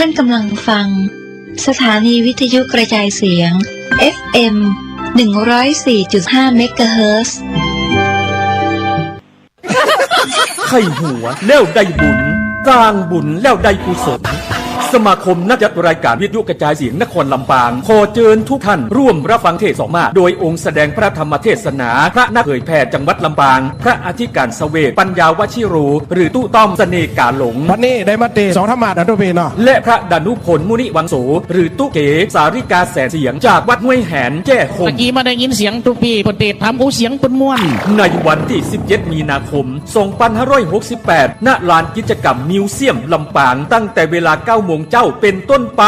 ท่านกำลังฟังสถานีวิทยุกระจายเสียง FM 104.5 เมกะเฮิรตซ์ไข่หัวแล้วได้บุญสร้างบุญแล้วได้กุศลสมาคมนักจัดรายการวิทยุกระจายเสียงนครลำปางขอเชิญทุกท่านร่วมรับฟังเทศน์สองมาโดยองค์แสดงพระธรรมเทศนาพระนักเผยแผ่จังหวัดลำปางพระอธิการเสวตปัญญาวชิโรหรือตู้ต้อมเสน่ห์กาหลงวันนี้ได้มาเตสองธรรมะดันทุเบนและพระดานุพลมุนิวังโสหรือตู้เก๋สาริกาแสนเสียงจากวัดห้วยแหนแจ้คมเมื่อกี้มาได้ยินเสียงทุปีปเดชทำอู้เสียงปุ่นม่วนในวันที่17มีนาคม2568ณลานกิจกรรมมิวเซียมลำปางตั้งแต่เวลา 9 โมงเจ้าเป็นต้นไป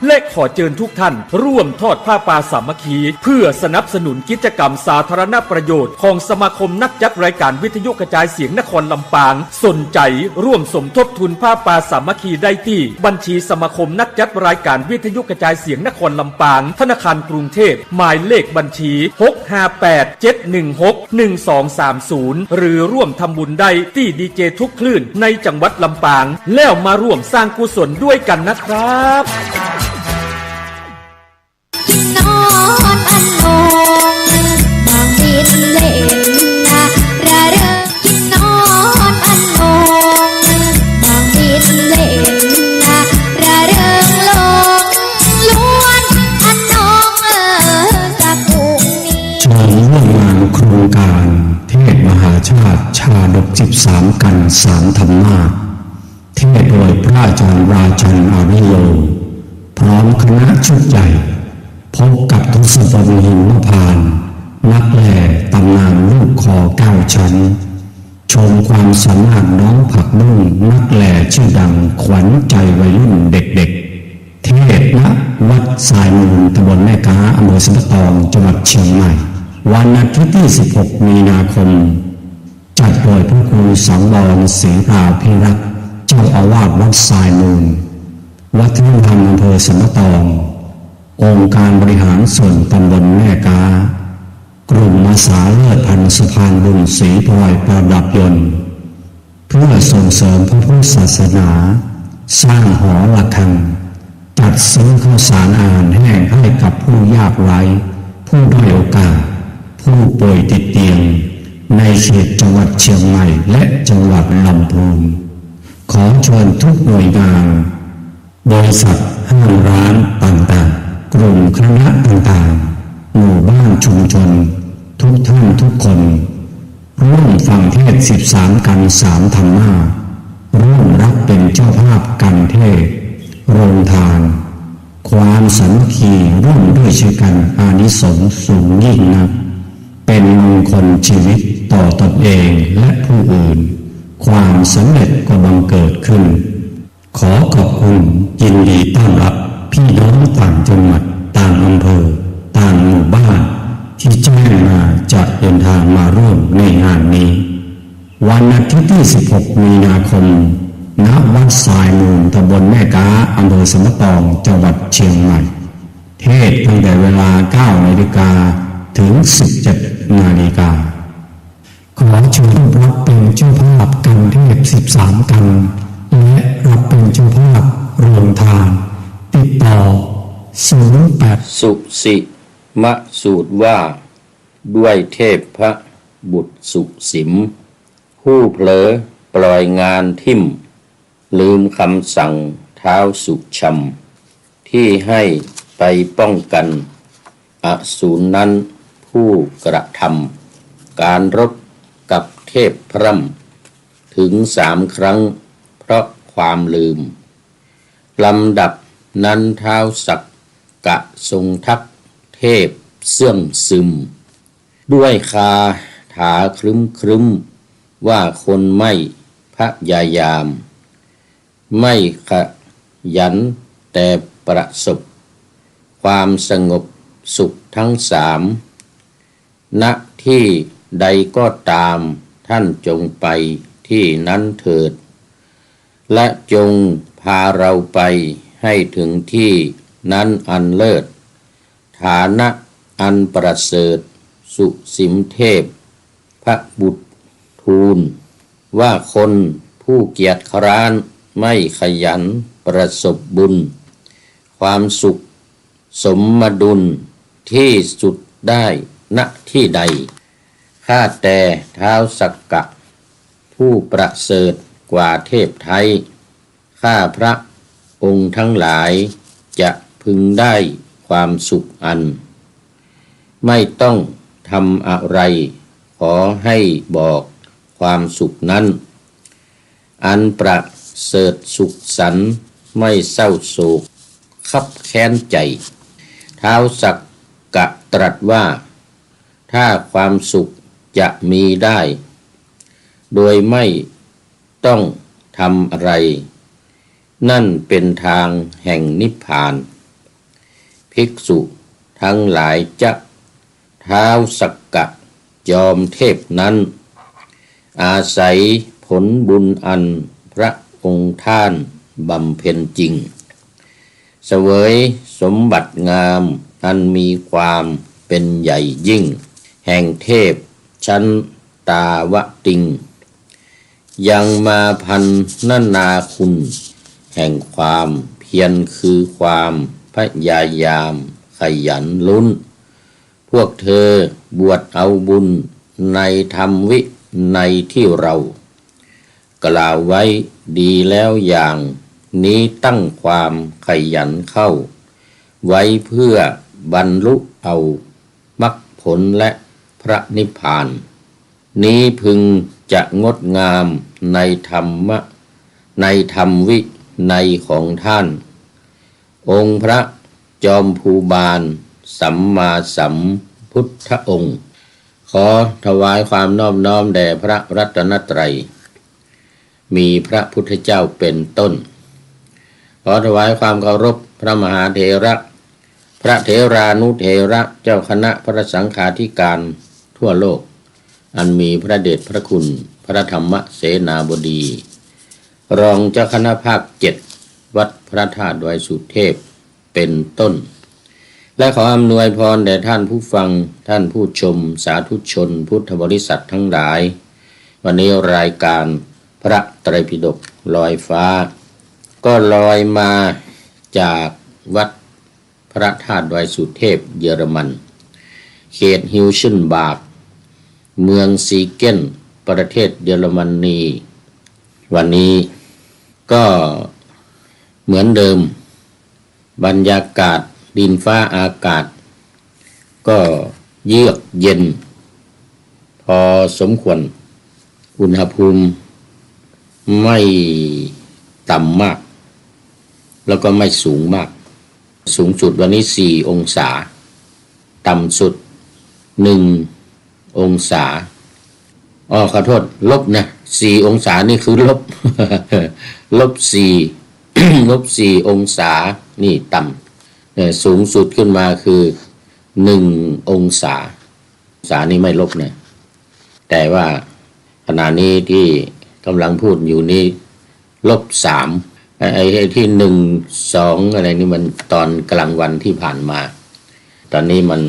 และขอเชิญทุกท่านร่วมทอดผ้าป่าสามัคคีเพื่อสนับสนุนกิจกรรมสาธารณประโยชน์ของสมาคมนักจัดรายการวิทยุกระจายเสียงนครลำปางสนใจร่วมสมทบทุนผ้าป่าสามัคคีได้ที่บัญชีสมาคมนักจัดรายการวิทยุกระจายเสียงนครลำปางธนาคารกรุงเทพหมายเลขบัญชี658-716-1230หรือร่วมทำบุญได้ที่ดีเจทุกคลื่นในจังหวัดลำปางแล้วมาร่วมสร้างกุศลด้วยกันนะครับนอนอันมองบางดินเล่นนะระเริงนอนอันมองบางดินเล่นนะระเริงลงล้วนอันน้องสักกุกนี้ชมร่วมงานโครงการเทศมหาชาติชาดก13กัน3ธรรมะเทศโดยพระอาจารย์ราชันอาริโยพร้อมคณะชุดใหญ่พบกับทศพลหิมพานต์นักแหล่ตำนานลูกคอ9ชั้นชมความสามารถน้องผักบุ้งนักแหล่ชื่อดังขวัญใจวัยรุ่นเด็กๆเทศณวัดสายมูลตำบลแม่กาอำเภอสันปะตองจังหวัดเชียงใหม่วันอาทิตย์ที่16มีนาคมจัดโดยพระครูสังวรศรีราภิรักษ์เจ้าอาวาสวัดสายมูลวัฒนธรรมอำเภอสันปะตององค์การบริหารส่วนตำบลแม่กากลุ่มอาสาเลิศพันสะพานบุญศรีพลอยประดับยนต์เพื่อส่งเสริมพระพุทธศาสนาสร้างหอระฆังจัดซื้อข้าวสารอาหารแห้งให้กับผู้ยากไร้ผู้ด้อยโอกาสผู้ป่วยติดเตียงในเขตจังหวัดเชียงใหม่และจังหวัดลำพูนขอเชิญทุกหน่วยงานบริษัทห้างร้านต่างๆกลุ่มคณะต่างๆหมู่บ้านชุมชนทุกท่านทุกคนร่วมฟังเทศ13กัน3ธรรมะร่วมรับเป็นเจ้าภาพกันเทศโรงทานความสามัคคีร่วมด้วยช่วยกันอานิสงส์สูงยิ่งนักเป็นมงคลชีวิตต่อตนเองและผู้อื่นความสำเร็จก็บังเกิดขึ้นขอขอบคุณยินดีต้อนรับพี่น้องต่างจังหวัดต่างอำเภอต่างหมู่บ้านที่แจ้งมาจะเดินทางมาร่วมในงานนี้วันอาทิตย์ที่16มีนาคมณวัดสายมูลตำบลแม่กาอำเภอสันปะตองจังหวัดเชียงใหม่เทศตั้งแต่เวลา 9 นาฬิกาถึง 17 นาฬิกาขอเชิญรับเป็นเจ้าภาพกันเทศ13กันและรับเป็นเจ้าภาพโรงทานติดต่อ08สุสิมะสูตรว่าด้วยเทพพระบุตรสุสิมผู้เผลอปล่อยงานทิ่มลืมคำสั่งเท้าสุชำที่ให้ไปป้องกันอสูรนั้นผู้กระทำการรบกับเทพพร่ำถึง3 ครั้งเพราะความลืมลำดับนั้นเท้าสักกะทรงทักเทพเสื่องซึมด้วยคาถาครึ้มว่าคนไม่พยายามไม่ขยันแต่ประสบความสงบสุขทั้ง3ณที่ใดก็ตามท่านจงไปที่นั้นเถิดและจงพาเราไปให้ถึงที่นั้นอันเลิศฐานะอันประเสริฐสุสิมเทพพระบุตรทูลว่าคนผู้เกียจคร้านไม่ขยันป ประสบบุญความสุขสมดุลที่สุดได้ณที่ใดข้าแต่ท้าวสักกะผู้ประเสริฐกว่าเทพไทยข้าพระองค์ทั้งหลายจะพึงได้ความสุขอันไม่ต้องทำอะไรขอให้บอกความสุขนั้นอันประเสริฐสุขสันต์ไม่เศร้าโศกคับแค้นใจท้าวสักกะตรัสว่าถ้าความสุขจะมีได้โดยไม่ต้องทำอะไรนั่นเป็นทางแห่งนิพพานภิกษุทั้งหลายจะท้าวสักกะจอมเทพนั้นอาศัยผลบุญอันพระองค์ท่านบำเพ็ญจริงเสวยสมบัติงามอันมีความเป็นใหญ่ยิ่งแห่งเทพชั้นตาวติงยังมาพันนาคุณแห่งความเพียรคือความพยายามขยันลุ้นพวกเธอบวชเอาบุญในธรรมวิในที่เรากล่าวไว้ดีแล้วอย่างนี้ตั้งความขยันเข้าไว้เพื่อบรรลุเอามรรคผลและพระนิพพานนี้พึงจะงดงามในธรรมวิในของท่านองค์พระจอมภูบาลสัมมาสัมพุทธองค์ขอถวายความนอบน้อมแด่พระรัตนตรัยมีพระพุทธเจ้าเป็นต้นขอถวายความเคารพพระมหาเถระพระเถรานุเถระเจ้าคณะพระสังฆาธิการทั่วโลกอันมีพระเดชพระคุณพระธรรมเสนาบดีรองเจ้าคณะภาค7วัดพระธาตุดอยสุเทพเป็นต้นและขออำนวยพรแด่ท่านผู้ฟังท่านผู้ชมสาธุชนพุทธบริษัททั้งหลายวันนี้รายการพระไตรปิฎกลอยฟ้าก็ลอยมาจากวัดพระธาตุดอยสุเทพเยอรมันเขตฮิวเชนบาร์กเมืองซีเกนประเทศเยอรมนีวันนี้ก็เหมือนเดิมบรรยากาศดินฟ้าอากาศก็เยือกเย็นพอสมควรอุณหภูมิไม่ต่ำมากแล้วก็ไม่สูงมากสูงสุดวันนี้4 องศาต่ำสุด1 องศาขอโทษลบนะ4 องศานี่คือลบ ลบ4 ลบ4 องศานี่ต่ำสูงสุดขึ้นมาคือ1 องศานี่ไม่ลบนะแต่ว่าขณะนี้ที่กำลังพูดอยู่นี้-3ไอ้ที่1 2อะไรนี่มันตอนกลางวันที่ผ่านมาตอนนี้มัน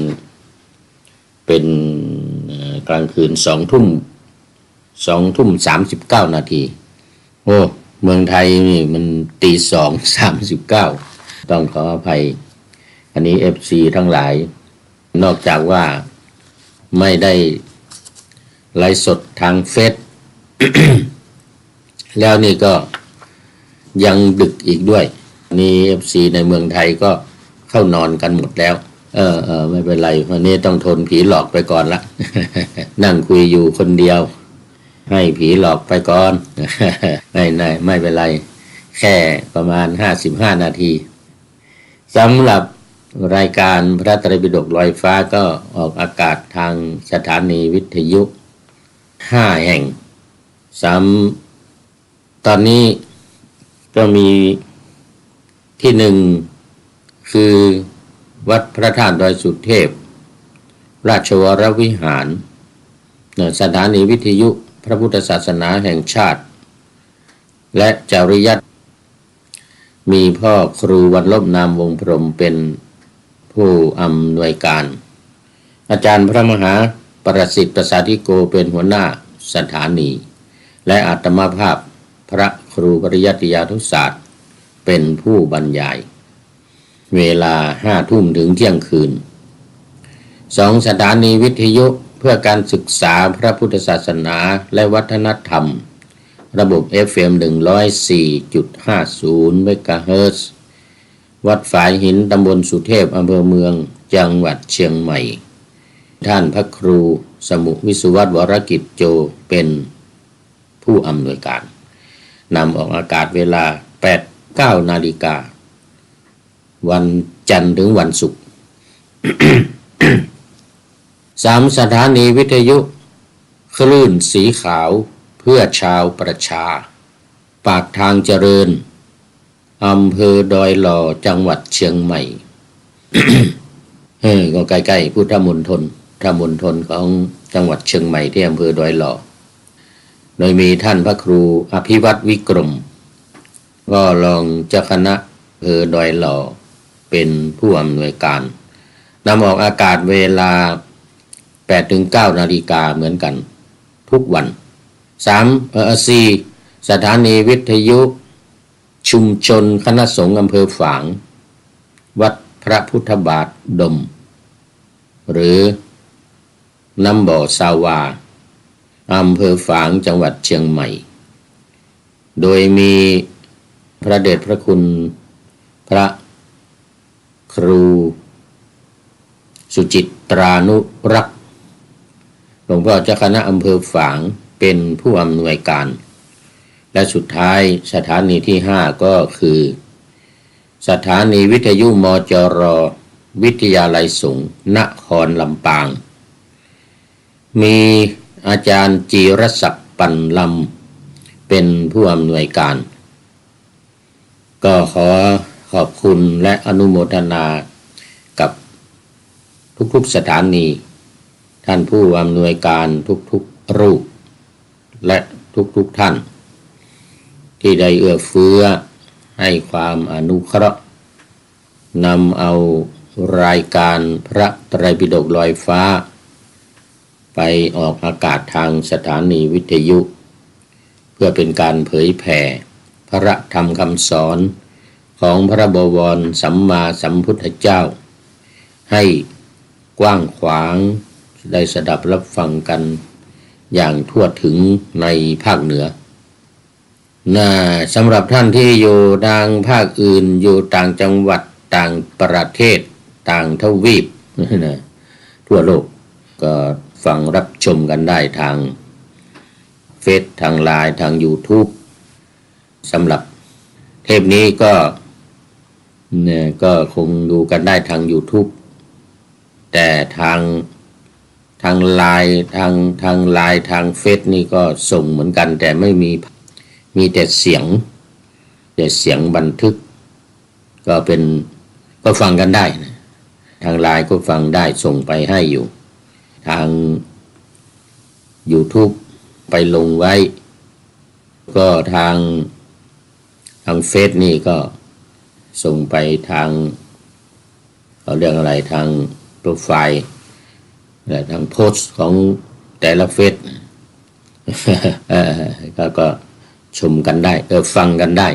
เป็นกลางคืน2 ทุ่ม 39 นาทีโอ้เมืองไทยนี่มันตี 2:39ต้องขออภัยอันนี้ FC ทั้งหลายนอกจากว่าไม่ได้ไลฟ์สดทางเฟซ แล้วนี่ก็ยังดึกอีกด้วยนี่ FC ในเมืองไทยก็เข้านอนกันหมดแล้วไม่เป็นไรวันนี้ต้องทนผีหลอกไปก่อนละ นั่งคุยอยู่คนเดียวให้ผีหลอกไปก่อน ไม่เป็นไรแค่ประมาณ55 นาทีสำหรับรายการพระไตรปิฎกลอยฟ้าก็ออกอากาศทางสถานีวิทยุ5 แห่งตอนนี้ก็มีที่1คือวัดพระธาตุดอยสุเทพราชวรวิหารสถานีวิทยุพระพุทธศาสนาแห่งชาติและจริย มีพ่อครูวันลบนามวงพรหมเป็นผู้อำนวยการอาจารย์พระมหาประสิทธิ์ประสาธิโกเป็นหัวหน้าสถานีและอาตมาภาพพระครูปริยัติยานุศาสตร์ เป็นผู้บรรยาย เวลา5 ทุ่มถึงเที่ยงคืน2 สถานีวิทยุเพื่อการศึกษาพระพุทธศาสนาและวัฒนธรรมระบบ FM 104.50 เมกะเฮิรตซ์วัดฝายหินตำบลสุเทพอำเภอเมืองจังหวัดเชียงใหม่ท่านพระครูสมุวิสุวัฒน์วรกิจโจเป็นผู้อำนวยการนำออกอากาศเวลา 8-9 นาฬิกาวันจันทร์ถึงวันศุกร์ 3 สถานีวิทยุคลื่นสีขาวเพื่อชาวประชาปากทางเจริญอำเภอดอยหล่อจังหวัดเชียงใหม่ ก็ใกล้ๆพุทธมณฑลของจังหวัดเชียงใหม่ที่อำเภอดอยหล่อโดยมีท่านพระครูอภิวัตรวิกรมก็รองเจ้าคณะอำเภอดอยหล่อเป็นผู้อำนวยการนำออกอากาศเวลา 8-9 นาฬิกาเหมือนกันทุกวัน4 สถานีวิทยุชุมชนคณะสงฆ์อำเภอฝางวัดพระพุทธบาทดมหรือน้ำบ่อสาวาอำเภอฝางจังหวัดเชียงใหม่โดยมีพระเดชพระคุณพระครูสุจิตรานุรักษ์หลวงพ่อเจ้าคณะอำเภอฝางเป็นผู้อำนวยการและสุดท้ายสถานีที่ 5ก็คือสถานีวิทยุมจร.วิทยาลัยสงฆ์นครลำปางมีอาจารย์จีรศักดิ์ปันลำเป็นผู้อำนวยการก็ขอขอบคุณและอนุโมทนากับทุกๆสถานีท่านผู้อำนวยการทุกๆรูปและทุกท่านที่ได้เอื้อเฟื้อให้ความอนุเคราะห์นำเอารายการพระไตรปิฎกลอยฟ้าไปออกอากาศทางสถานีวิทยุเพื่อเป็นการเผยแผ่พระธรรมคำสอนของพระบวรสัมมาสัมพุทธเจ้าให้กว้างขวางได้สดับรับฟังกันอย่างทั่วถึงในภาคเหนือสำหรับท่านที่อยู่ทางภาคอื่นอยู่ต่างจังหวัดต่างประเทศต่างทวีปทั่วโลกก็ฟังรับชมกันได้ทางเฟซทางไลน์ทาง YouTube สำหรับเทปนี้ก็คงดูกันได้ทาง YouTube แต่ทางไลน์ทางไลน์ทางเฟซนี่ก็ส่งเหมือนกันแต่ไม่มีแต่เสียงบันทึกก็ฟังกันได้นะทางไลน์ก็ฟังได้ส่งไปให้อยู่ทาง YouTube ไปลงไว้ก็ทางเฟซนี่ก็ส่งไปทางเขาเรียกอะไรทางโปรไฟล์และทางโพสต์ของแต่ละเฟซ ก็ชมกันได้ฟังกันได้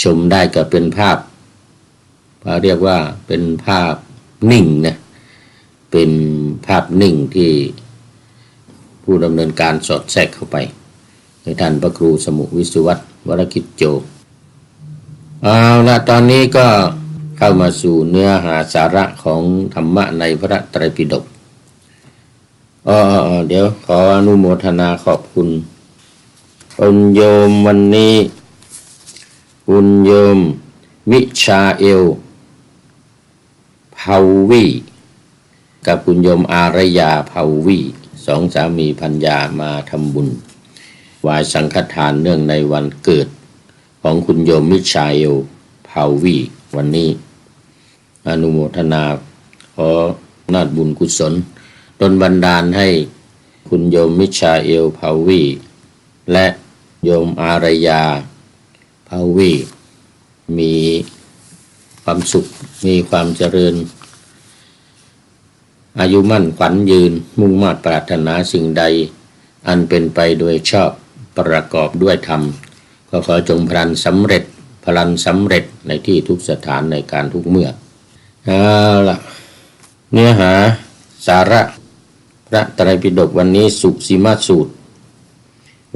ชมได้ก็เป็นภาพเขาเรียกว่าเป็นภาพนิ่งนะเป็นภาพนิ่งที่ผู้ดำเนินการสอดแทรกเข้าไปในท่านพระครูสมุวิสุวัฒน์วรกิจโจเอาละตอนนี้ก็เข้ามาสู่เนื้อหาสาระของธรรมะในพระไตรปิฎกเดี๋ยวขออนุโมทนาขอบคุณคุณโยมวันนี้คุณโยมมิชาเอลภาวีกับคุณโยมอารยาภาวีสองสามีภรรยามาทำบุญวายสังฆทานเนื่องในวันเกิดของคุณโยมมิชาเอลภาวีวันนี้อนุโมทนาขอนาฏบุญกุศลดลบันดาลให้คุณโยมมิชาเอลภาวีและโยมอารยาภาวีมีความสุขมีความเจริญอายุมั่นขวัญยืนมุ่งมา่ปรารถนาสิ่งใดอันเป็นไปโดยชอบประกอบด้วยธรรมก็ขอจงพลันสำเร็จ พลันสำเร็จในที่ทุกสถานในการทุกเมื่อเอาล่ะเนื้อหาสาระพระไตรปิฎกวันนี้สุสีมาสูตร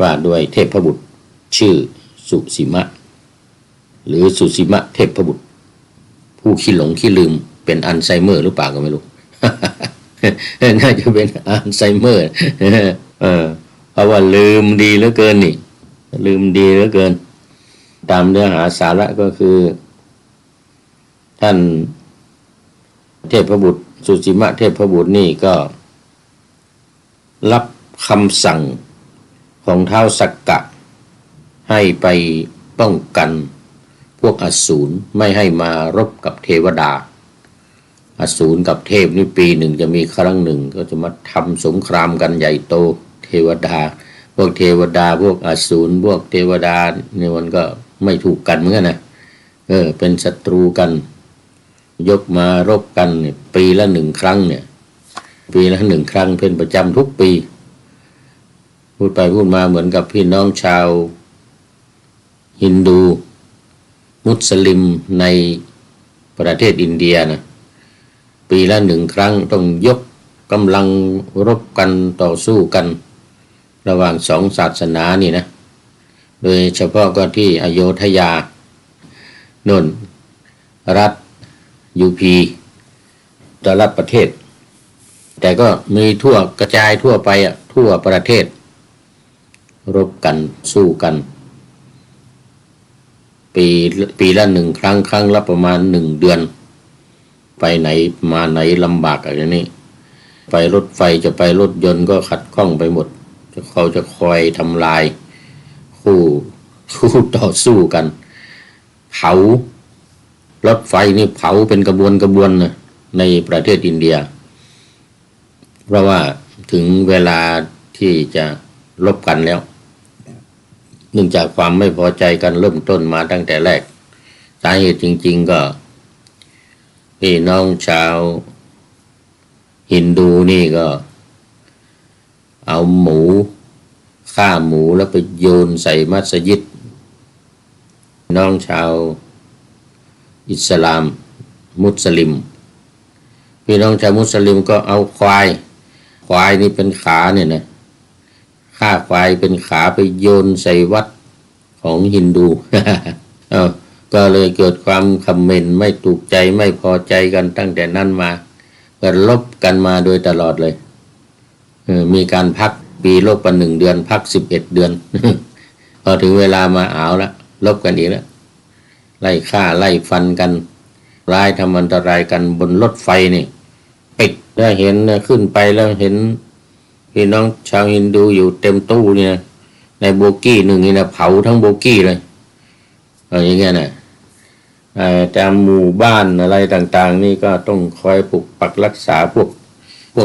ว่าด้วยเทพบุตรชื่อสุสีมะหรือสุสีมะเทพบุตรผู้ขี้หลงขี้ลืมเป็นอัลไซเมอร์หรือเปล่าก็ไม่รู้ น่าจะเป็นอัลไซเมอร์เพราะว่าลืมดีเหลือเกินนี่ลืมดีเหลือเกินตามเนื้อหาสาระก็คือท่านเทพบุตรสุสีมะเทพบุตรนี่ก็รับคำสั่งของท้าวสักกะให้ไปป้องกันพวกอสูรไม่ให้มารบกับเทวดาอสูรกับเทพนี่ปีหนึ่งจะมีครั้งหนึ่งก็จะมาทำสงครามกันใหญ่โตเทวดาพวกเทวดาพวกอสูรพวกเทวดาเนี่ยมันก็ไม่ถูกกันเหมือนกันนะเป็นศัตรูกันยกมารบกันเนี่ยปีละหนึ่งครั้งเนี่ยปีละหนึ่งครั้งเป็นประจำทุกปีพูดไปพูดมาเหมือนกับพี่น้องชาวฮินดูมุสลิมในประเทศอินเดียนะปีละหนึ่งครั้งต้องยกกำลังรบกันต่อสู้กันระหว่างสองศาสนานี่นะโดยเฉพาะก็ที่อโยธยาโน่นรัฐยูพีแต่ละประเทศแต่ก็มีทั่วกระจายทั่วไปทั่วประเทศรบกันสู้กันปีละหนึ่งครั้งครั้งละประมาณ1 เดือนไปไหนมาไหนลำบากอย่างนี้ไปรถไฟจะไปรถยนต์ก็ขัดข้องไปหมดเขาจะคอยทำลายคู่ต่อสู้กันเผารถไฟนี่เผาเป็นกระบวนนะในประเทศอินเดียเพราะว่าถึงเวลาที่จะรบกันแล้วเนื่องจากความไม่พอใจกันเริ่มต้นมาตั้งแต่แรกสาเหตุจริงๆก็พี่น้องชาวฮินดูนี่ก็เอาฆ่าหมูแล้วไปโยนใส่มัสยิดน้องชาวอิสลามมุสลิมพี่น้องชาวมุสลิมก็เอาควายนี่เป็นขาเนี่ยนะฆ่าควายเป็นขาไปโยนใส่วัดของฮินดู ก็เลยเกิดความคอมเมนต์ไม่ถูกใจไม่พอใจกันตั้งแต่นั้นมาก็ลบกันมาโดยตลอดเลยมีการพักปีลบกัน1 เดือนพัก11 เดือน พอถึงเวลามาเอาละลบกันอีกแล้วไล่ฆ่าไล่ฟันกันร้ายทำอันตรายกันบนรถไฟนี่ปิดได้เห็นขึ้นไปแล้วเห็นพี่น้องชาวฮินดูอยู่เต็มตู้เนี่ยในโบกี้หนึ่งนี่นะเผาทั้งโบกี้เลยอย่างเงี้ยนะตามหมู่บ้านอะไรต่างๆนี่ก็ต้องคอยปกปักรักษาพวก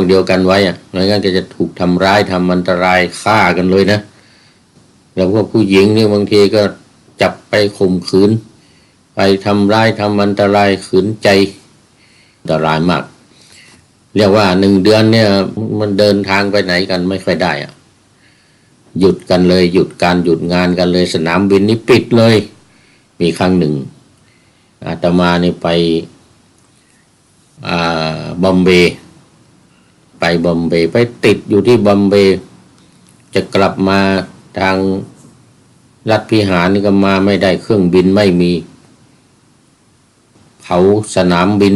เดียวกันไว้ไม่งั้นก็จะถูกทำร้ายทำอันตรายฆ่ากันเลยนะแล้วพวกผู้หญิงนี่บางทีก็จับไปข่มขืนไปทำร้ายทำอันตรายขืนใจอันตรายมากเรียกว่า1 เดือนเนี่ยมันเดินทางไปไหนกันไม่ค่อยได้หยุดกันเลยหยุดการหยุดงานกันเลยสนามบินนี่ปิดเลยมีครั้งหนึ่งอาตมานี่ไปบอมเบย์ไปติดอยู่ที่บอมเบย์จะกลับมาทางรัฐพิหารนี่ก็มาไม่ได้เครื่องบินไม่มีเผาสนามบิน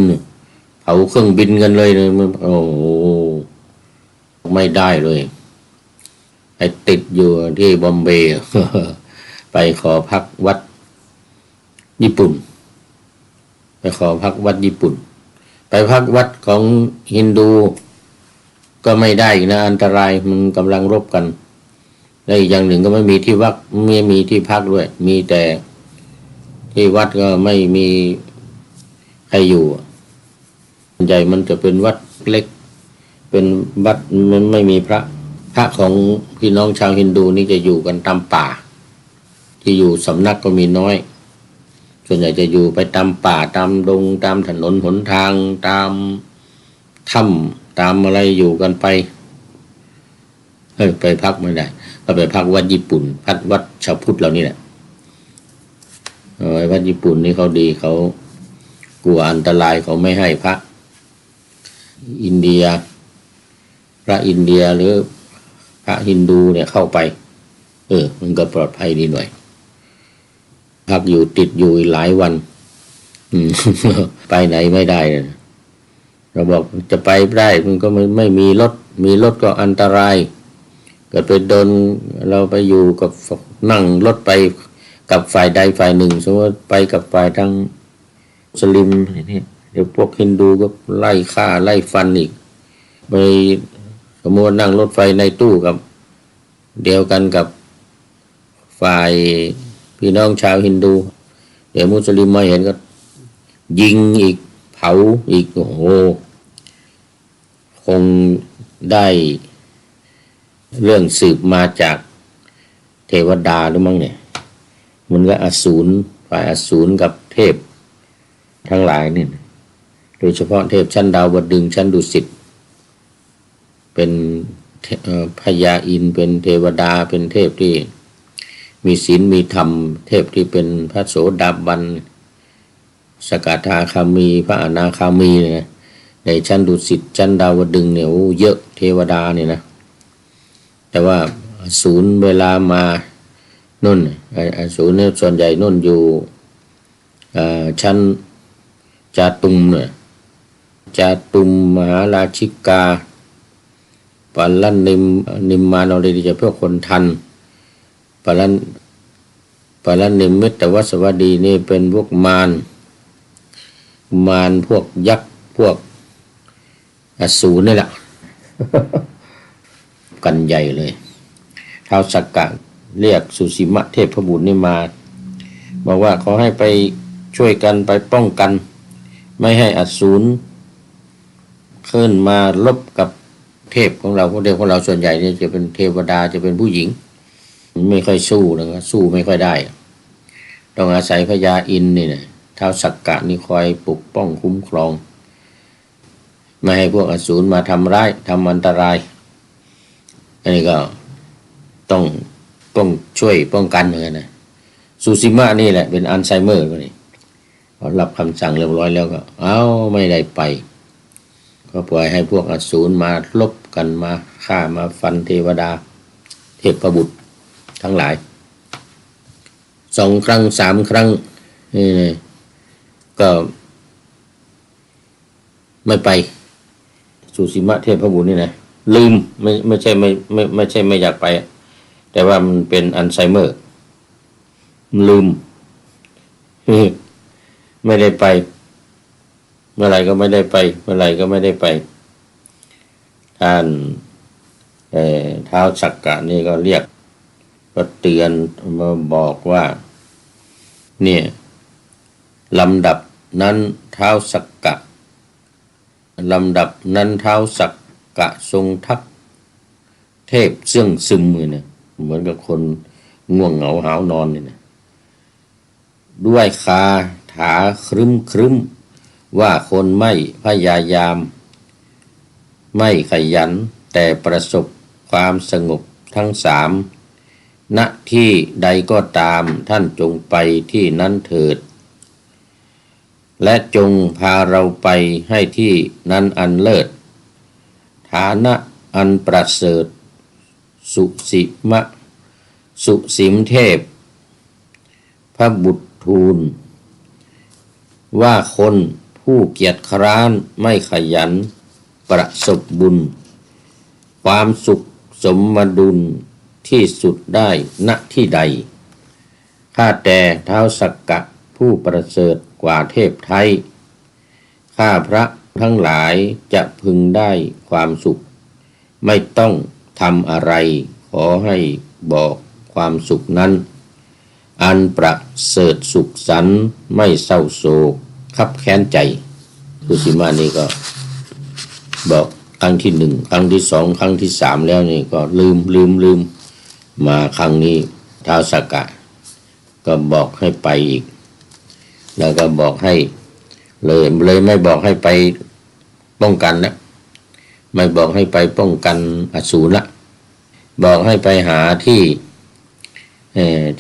เผาเครื่องบินกันเลยโอ้โหไม่ได้เลยไปติดอยู่ที่บอมเบย์ ไปขอพักวัดญี่ปุ่นไปขอพักวัดญี่ปุ่นไปพักวัดของฮินดูก็ไม่ได้อีกนะอันตรายมันกำลังรบกันและอีกอย่างหนึ่งก็ไม่มีที่วัดไม่มีที่พักด้วยมีแต่ที่วัดก็ไม่มีใครอยู่ใหญ่มันจะเป็นวัดเล็กเป็นวัดมันไม่มีพระของพี่น้องชาวฮินดูนี่จะอยู่กันตามป่าที่อยู่สำนักก็มีน้อยส่วนใหญ่จะอยู่ไปตามป่าตามดงตามถนนหนทางตามถ้ำตามอะไรอยู่กันไปไปพักไม่ได้ก็ไปพักวัดญี่ปุ่นพักวัดชาวพุทธเหล่านี้แหละ พระญี่ปุ่นนี่เขาดีเขากลัวอันตรายเขาไม่ให้พระอินเดียพระอินเดียหรือพระฮินดูเนี่ยเข้าไปมันก็ปลอดภัยดีหน่อยพักอยู่ติดอยู่หลายวันไปไหนไม่ได้เราบอกจะไปได้มันก็ไม่มีรถมีรถก็อันตรายเกิดไปโดนเราไปอยู่กับนั่งรถไปกับฝ่ายใดฝ่ายหนึ่งสมมติไปกับฝ่ายทางมุสลิมนี่เดี๋ยวพวกฮินดูก็ไล่ฆ่าไล่ฟันอีกไปสมมตินั่งรถไฟในตู้กับเดียวกันกับฝ่ายพี่น้องชาวฮินดูเดี๋ยวมุสลิมมาเห็นก็ยิงอีกเผาอีกโอ้โหคงได้เรื่องสืบมาจากเทวดาหรือมั้งเนี่ยมันก็อสูรฝ่ายอสูรกับเทพทั้งหลายนี่โดยเฉพาะเทพชั้นดาวดึงส์ชั้นดุสิตเป็นพญาอินทร์เป็นเทวดาเป็นเทพที่มีศีลมีธรรมเทพที่เป็นพระโสดาบันสกทาคามีพระอนาคามีเนี่ยในชั้นดุสิตชั้นดาวดึงส์เนี่ยเยอะเทวดาเนี่ยนะแต่ว่าอสูรเวลามานุ่นอสูรเนี่ยส่วนใหญ่นุ่นอยู่ชั้นจาตุมเนี่ยจาตุมมหาราชิกาปัลลันนิมมานอเรดีจะเพื่อคนทันปัลลันนิมมิตรวัสวดีนี่เป็นพวกมารพวกยักษ์พวกอสูรนี่แหละ กันใหญ่เลยท้าวสักกะเรียกสุสีมะเทพบุตรนี่มาบอกว่าเขาให้ไปช่วยกันไปป้องกันไม่ให้อสูรขึ้นมาลบกับเทพของเราพวกเทพของเราส่วนใหญ่เนี่ยจะเป็นเทวดาจะเป็นผู้หญิงไม่ค่อยสู้นะครับสู้ไม่ค่อยได้ต้องอาศัยพญาอินทร์นี่นะท้าวสักกะนี่คอยปกป้องคุ้มครองไม่ให้พวกอสูรมาทำร้ายทำอันตรายอันนี้ก็ต้องช่วยป้องกันเหมือนกันนะซูซิมะนี่แหละเป็นอัลไซเมอร์นี่พอรับคำสั่งเรียบร้อยแล้วก็ไม่ได้ไปก็ปล่อยให้พวกอสูรมาลบกันมาฆ่ามาฟันเทวดาเทพบุตรทั้งหลาย2 ครั้ง 3 ครั้งนี่ก็ไม่ไปสุสีมะเทพบุตรนี่นะลืมไม่ใช่ไม่อยากไปแต่ว่ามันเป็นอัลไซเมอร์ลืมไม่ได้ไปเมื่อไหร่ก็ไม่ได้ไปเมื่อไหร่ก็ไม่ได้ไปท่านท้าวสักกะนี่ก็เรียกก็เตือนมาบอกว่าเนี่ยลำดับนั้นท้าวสักกะทรงทักเทพเสื่องซึมเลยเนี่ยเหมือนกับคนง่วงเหงาหาวนอนเนี่ยนะด้วยคาถาครึ้มว่าคนไม่พยายามไม่ขยันแต่ประสบความสงบทั้ง3ณที่ใดก็ตามท่านจงไปที่นั้นเถิดและจงพาเราไปให้ที่นั้นอันเลิศฐานะอันประเสริฐสุสิมเทพพระบุตรทูลว่าคนผู้เกียจคร้านไม่ขยันประสบบุญความสุขสมดุลที่สุดได้ณที่ใดข้าแต่ท้าวสักกะผู้ประเสริฐกว่าเทพไทยข้าพระทั้งหลายจะพึงได้ความสุขไม่ต้องทำอะไรขอให้บอกความสุขนั้นอันประเสริฐสุขสันต์ไม่เศร้าโศกคับแค้นใจสุสีมานี่ก็บอกครั้งที่1ครั้งที่2ครั้งที่3แล้วนี่ก็ลืมมาครั้งนี้ท้าวสักกะก็บอกให้ไปอีกแล้วก็บอกให้เลยไม่บอกให้ไปป้องกันนะไม่บอกให้ไปป้องกันอสูรละบอกให้ไปหาที่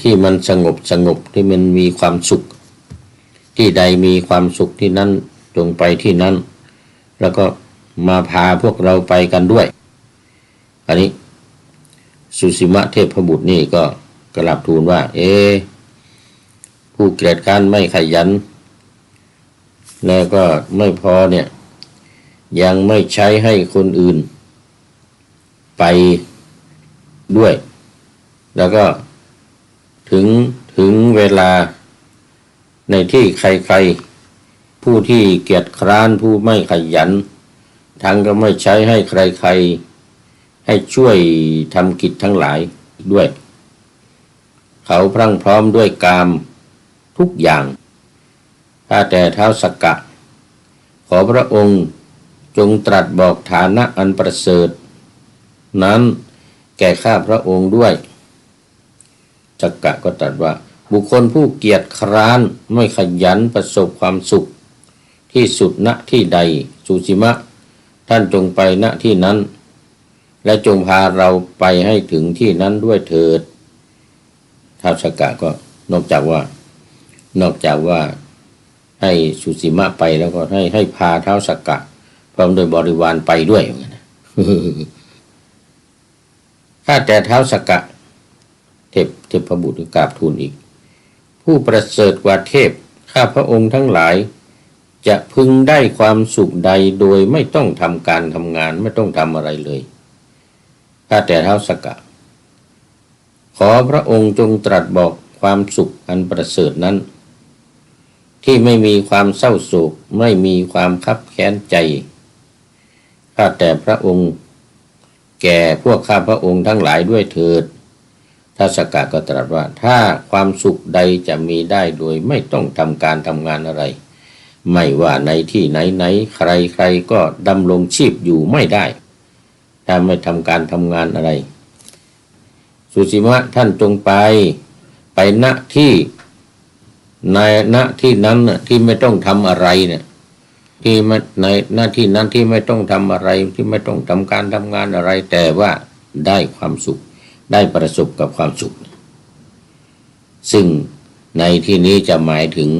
ที่มันสงบที่มันมีความสุขที่ใดมีความสุขที่นั้นจงไปที่นั้นแล้วก็มาพาพวกเราไปกันด้วยอันนี้สุสีมะเทพบุตรนี่ก็กราบทูลว่าผู้เกลียดค้านไม่ขยันแล้วก็ไม่พอเนี่ยยังไม่ใช้ให้คนอื่นไปด้วยแล้วก็ถึงเวลาในที่ใครๆผู้ที่เกียจคร้านผู้ไม่ขยันทั้งก็ไม่ใช้ให้ใครๆให้ช่วยทำกิจทั้งหลายด้วยเขาพรั่งพร้อมด้วยกามทุกอย่างข้าแต่ท้าวสักกะขอพระองค์จงตรัสบอกฐานะอันประเสริฐนั้นแก่ข้าพระองค์ด้วยสักกะก็ตรัสว่าบุคคลผู้เกียจคร้านไม่ขยันประสบความสุขที่สุดณที่ใดสุสีมะท่านจงไปณที่นั้นและจงพาเราไปให้ถึงที่นั้นด้วยเถิดท้าวสักกะก็นอกจากว่าให้สุสีมะไปแล้วก็ให้พาท้าวสักกะพร้อมโดยบริวารไปด้วยข้าแต่ท้าวสักกะเทพบุตรกราบทูลอีกผู้ประเสริฐกว่าเทพข้าพระองค์ทั้งหลายจะพึงได้ความสุขใดโดยไม่ต้องทำการทำงานไม่ต้องทำอะไรเลยข้าแต่ท้าวสักกะขอพระองค์จงตรัสบอกความสุขอันประเสริฐนั้นที่ไม่มีความเศร้าโศกไม่มีความคับแค้นใจข้าแต่พระองค์แก่พวกข้าพระองค์ทั้งหลายด้วยเถิดท้าวสักกะก็ตรัสว่าถ้าความสุขใดจะมีได้โดยไม่ต้องทำการทำงานอะไรไม่ว่าในที่ไหนใครก็ดำรงชีพอยู่ไม่ได้ถ้าไม่ทำการทำงานอะไรสุสีมะท่านจงไปณที่ในณที่นั้นที่ไม่ต้องทำอะไรเนี่ยที่ในหน้าที่นั้นที่ไม่ต้องทำอะไรที่ไม่ต้องทำการทำงานอะไรแต่ว่าได้ความสุขได้ประสบกับความสุขซึ่งในที่นี้จะหมายถึง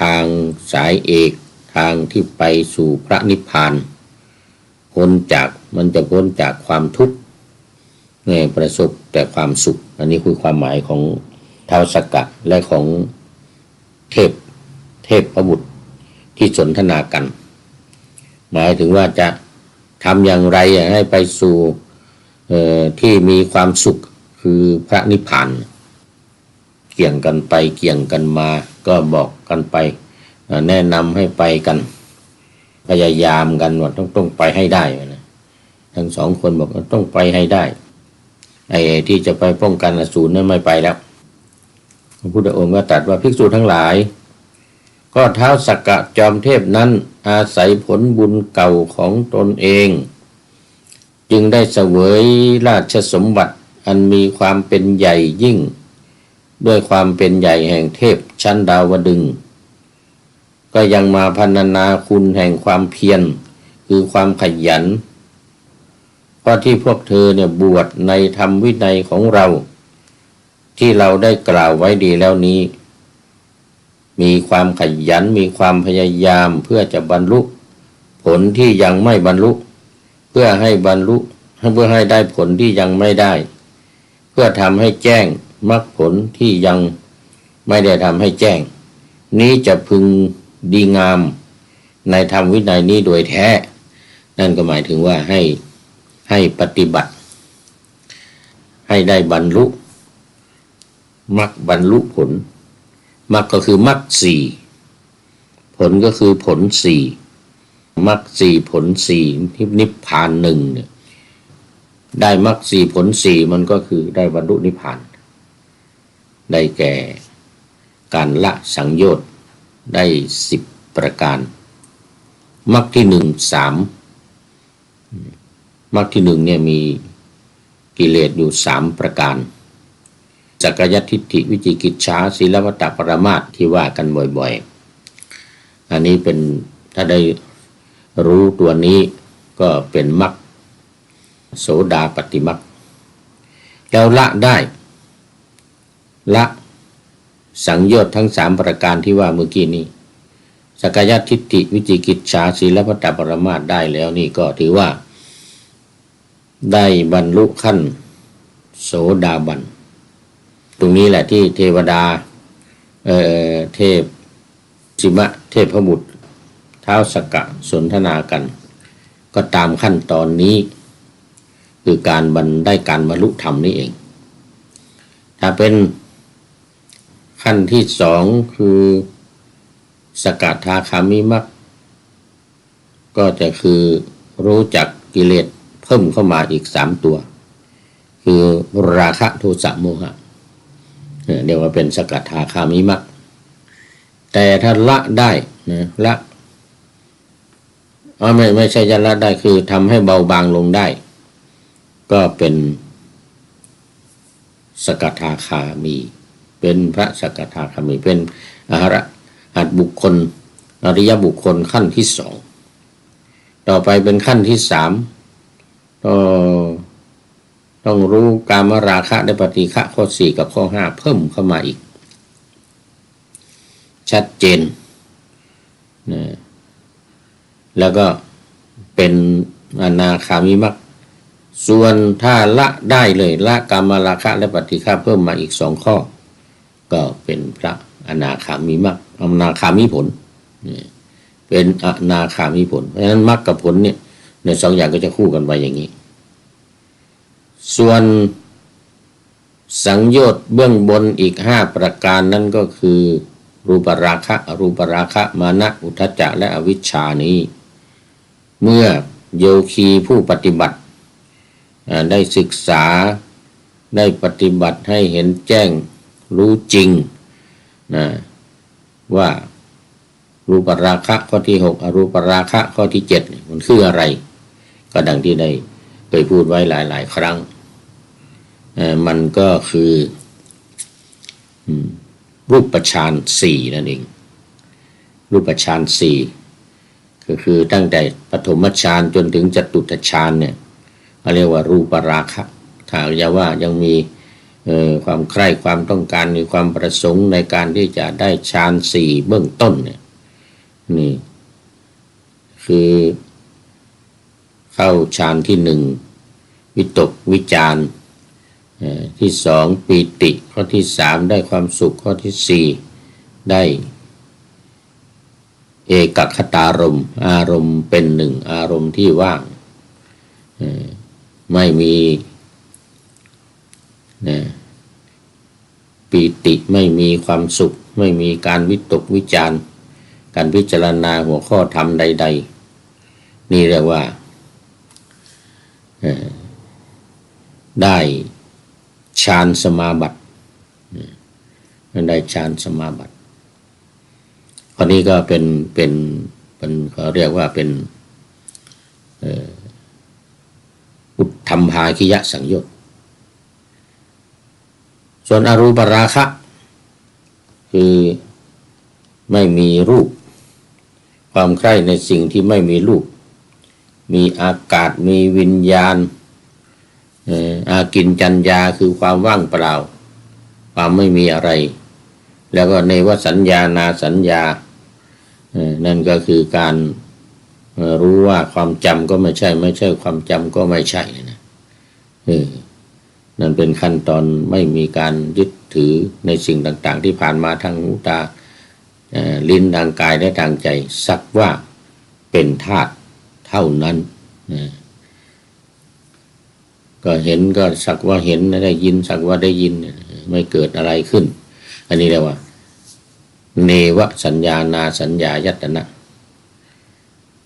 ทางสายเอกทางที่ไปสู่พระนิพพานมันจะพ้นจากความทุกข์ประสบแต่ความสุขอันนี้คือความหมายของท้าวสักกะและของเทพบุตรที่สนทนากันหมายถึงว่าจะทำอย่างไรให้ไปสู่ที่มีความสุขคือพระนิพพานเกี่ยงกันไปเกี่ยงกันมาก็บอกกันไปแนะนำให้ไปกันพยายามกันว่าต้องไปให้ได้นะทั้งสองคนบอกต้องไปให้ได้ไอ้ที่จะไปป้องกันอสูรนั้นไม่ไปแล้วพระพุทธองค์ก็ตรัสว่าภิกษุทั้งหลายก็ท้าวสักกะจอมเทพนั้นอาศัยผลบุญเก่าของตนเองจึงได้เสวยราชสมบัติอันมีความเป็นใหญ่ยิ่งด้วยความเป็นใหญ่แห่งเทพชั้นดาวดึงส์ก็ยังมาพรรณนาคุณแห่งความเพียรคือความขยันเพราะที่พวกเธอเนี่ยบวชในธรรมวินัยของเราที่เราได้กล่าวไว้ดีแล้วนี้มีความขยันมีความพยายามเพื่อจะบรรลุผลที่ยังไม่บรรลุเพื่อให้ได้ผลที่ยังไม่ได้เพื่อทำให้แจ้งมรรคผลที่ยังไม่ได้ทำให้แจ้งนี้จะพึงดีงามในธรรมวินัยนี้โดยแท้นั่นก็หมายถึงว่าให้ปฏิบัติให้ได้บรรลุมรรคบรรลุผลมรรคก็คือมรรคสี่ผลก็คือผลสี่มรรคสี่ผลสี่นิพพานหนึ่งเนี่ยได้มรรคสี่ผลสี่มันก็คือได้บรรลุนิพพานได้แก่การละสังโยชน์ได้10ประการมรรคที่3มรรคที่1เนี่ยมีกิเลสอยู่3ประการสักกายทิฏฐิวิจิกิจฉาศีลวัตตปรามาสที่ว่ากันบ่อยๆอันนี้เป็นถ้าได้รู้ตัวนี้ก็เป็นมรรค โสดาปัตติมรรคแล้วละได้ ละสังโยชน์ทั้ง3ประการที่ว่าเมื่อกี้นี้สักกายทิฏฐิวิจิกิจฉาศีลพัตตปรมาสได้แล้วนี่ก็ถือว่าได้บรรลุขั้นโสดาบันตรงนี้แหละที่เทวดาเทพสิมะเทพบุตรท้าวสักกะสนทนากันก็ตามขั้นตอนนี้คือการได้การบรรลุธรรมนี่เองถ้าเป็นขั้นที่2คือสกทาคามิมรรคก็จะคือรู้จักกิเลสเพิ่มเข้ามาอีก3ตัวคือราคะโทสะโมหะเรียกว่าเป็นสกทาคามิมรรคแต่ถ้าละได้นะละไม่ใช่จะละได้คือทำให้เบาบางลงได้ก็เป็นสกทาคามีเป็นพระสกทาคามีเป็นอรหัตบุคคลอริยบุคคลขั้นที่2ต่อไปเป็นขั้นที่3ต้องรู้กามราคะได้ปฏิฆะข้อ4กับข้อ5เพิ่มเข้ามาอีกชัดเจนนะแล้วก็เป็นอนาคามิมรรคส่วนถ้าละได้เลยละกามราคะและปฏิฆะเพิ่มมาอีก2ข้อก็เป็นพระอนาคามิมรรคอนาคามิผลเป็นอนาคามิผลเพราะฉะนั้นมรรคกับผลเนี่ยใน2อย่างก็จะคู่กันไปอย่างนี้ส่วนสังโยชน์เบื้องบนอีก5ประการนั้นก็คือรูปราคะอรูปราคะมานะอุทธัจจะและอวิชชานี้เมื่อโยคีผู้ปฏิบัติได้ศึกษาได้ปฏิบัติให้เห็นแจ้งรู้จริงนะว่ารูปราคะข้อที่6อรูปราคะข้อที่7มันคืออะไรก็ดังที่ได้เคยพูดไว้หลายๆครั้งมันก็คือรูปฌาน4นั่นเองรูปฌาน4ก็คือตั้งแต่ปฐมฌานจนถึงจตุตฌานเนี่ยเรียกว่ารูปราคะถ้าจะว่ายังมีความใคร่ความต้องการมีความประสงค์ในการที่จะได้ฌาน4เบื้องต้นเนี่ยนี่คือเข้าฌานที่1วิตกวิจารที่2ปีติข้อที่3ได้ความสุขข้อที่4ได้เอกคตารมณ์อารมณ์เป็นหนึ่งอารมณ์ที่ว่างไม่มีปีติไม่มีความสุขไม่มีการวิตกวิจารการพิจารณาหัวข้อธรรมใดๆนี่เรียกว่าได้ฌานสมาบัติได้ฌานสมาบัติข้อนี้ก็เป็นเขาเรียกว่าเป็นอุทธัมภาคิยสังโยชน์ส่วนอรูปราคะคือไม่มีรูปความใคร่ในสิ่งที่ไม่มีรูปมีอากาศมีวิญญาณอากินจัญญาคือความว่างเปล่าความไม่มีอะไรแล้วก็เนวสัญญานาสัญญานั่นก็คือการรู้ว่าความจำก็ไม่ใช่ความจำก็ไม่ใช่นะนั่นเป็นขั้นตอนไม่มีการยึดถือในสิ่งต่างๆที่ผ่านมาทางหูตาลิ้นทางกายและทางใจสักว่าเป็นธาตุเท่านั้นก็เห็นก็สักว่าเห็นได้ยินสักว่าได้ยินไม่เกิดอะไรขึ้นอันนี้เรียกว่าเนวสัญญานาสัญญายตนะ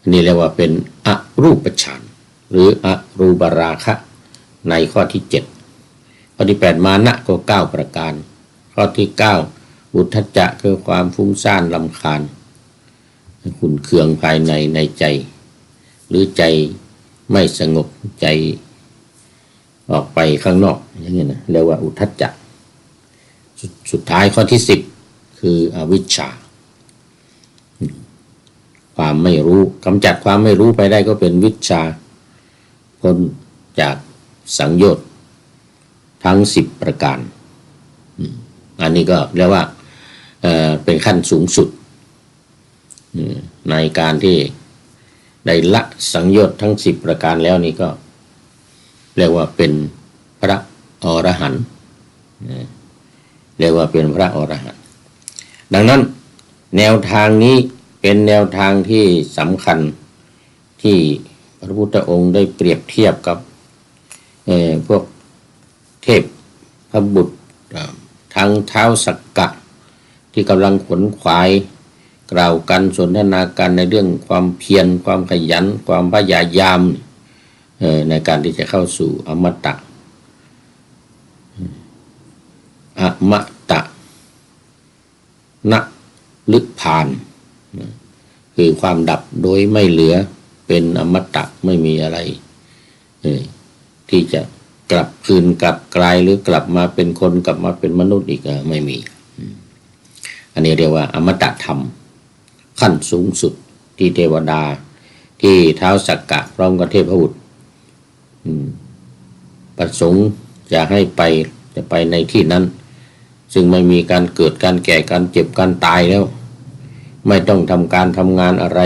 อันนี้เรียกว่าเป็นอรูปฌานหรืออรูปราคะในข้อที่7ข้อที่8มานะก็9ประการข้อที่9อุทธัจจะคือความฟุ้งซ่านรำคาญขุ่นเคืองภายในใจหรือใจไม่สงบใจออกไปข้างนอกอย่างนี้นะเรียกว่าอุทธัจจะสุดท้ายข้อที่10คืออวิชชาความไม่รู้กำจัดความไม่รู้ไปได้ก็เป็นวิชชาพ้นจากสังโยชน์ทั้ง10ประการ อันนี้ก็เรียกว่าเป็นขั้นสูงสุดในการที่ได้ละสังโยชน์ทั้ง10ประการแล้วนี่ก็เรียกว่าเป็นพระอรหันต์เรียกว่าเป็นพระอรหันต์ดังนั้นแนวทางนี้เป็นแนวทางที่สำคัญที่พระพุทธองค์ได้เปรียบเทียบกับพวกเทพพระบุตรทางเท้าสักกะที่กำลังขวนขวายกล่าวกันสนทนากันในเรื่องความเพียรความขยันความพยายามในการที่จะเข้าสู่อมตะนะลึกผ่านคือความดับโดยไม่เหลือเป็นอมตะไม่มีอะไรที่จะกลับคืนกลับกลายหรือกลับมาเป็นคนกลับมาเป็นมนุษย์อีกไม่มีอันนี้เรียกว่าอมตะธรรมขั้นสูงสุดที่เทวดาที่ท้าวสักกะพร้อมกับเทพบุตรประสงค์จะให้จะไปในที่นั้นซึ่งไม่มีการเกิดการแก่การเจ็บการตายแล้วไม่ต้องทำการทำงานอะไร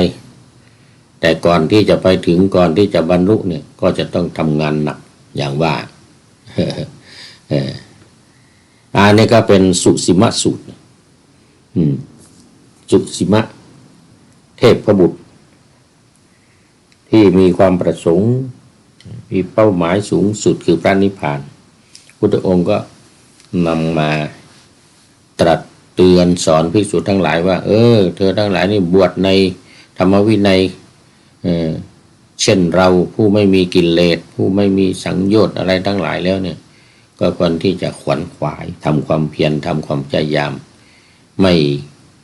แต่ก่อนที่จะไปถึงก่อนที่จะบรรลุเนี่ยก็จะต้องทำงานหนักอย่างว่าอันนี้ก็เป็นสุสิมะสูตรสุสิมะเทพบุตรที่มีความประสงค์มีเป้าหมายสูงสุดคือพระนิพพานพุทธองค์ก็นำมาตรัสเตือนสอนภิกษุทั้งหลายว่าเธอทั้งหลายนี่บวชในธรรมวินัยเช่นเราผู้ไม่มีกิเลสผู้ไม่มีสังโยชน์อะไรทั้งหลายแล้วเนี่ยก็ควรที่จะขวนขวายทำความเพียรทำความพยายามไม่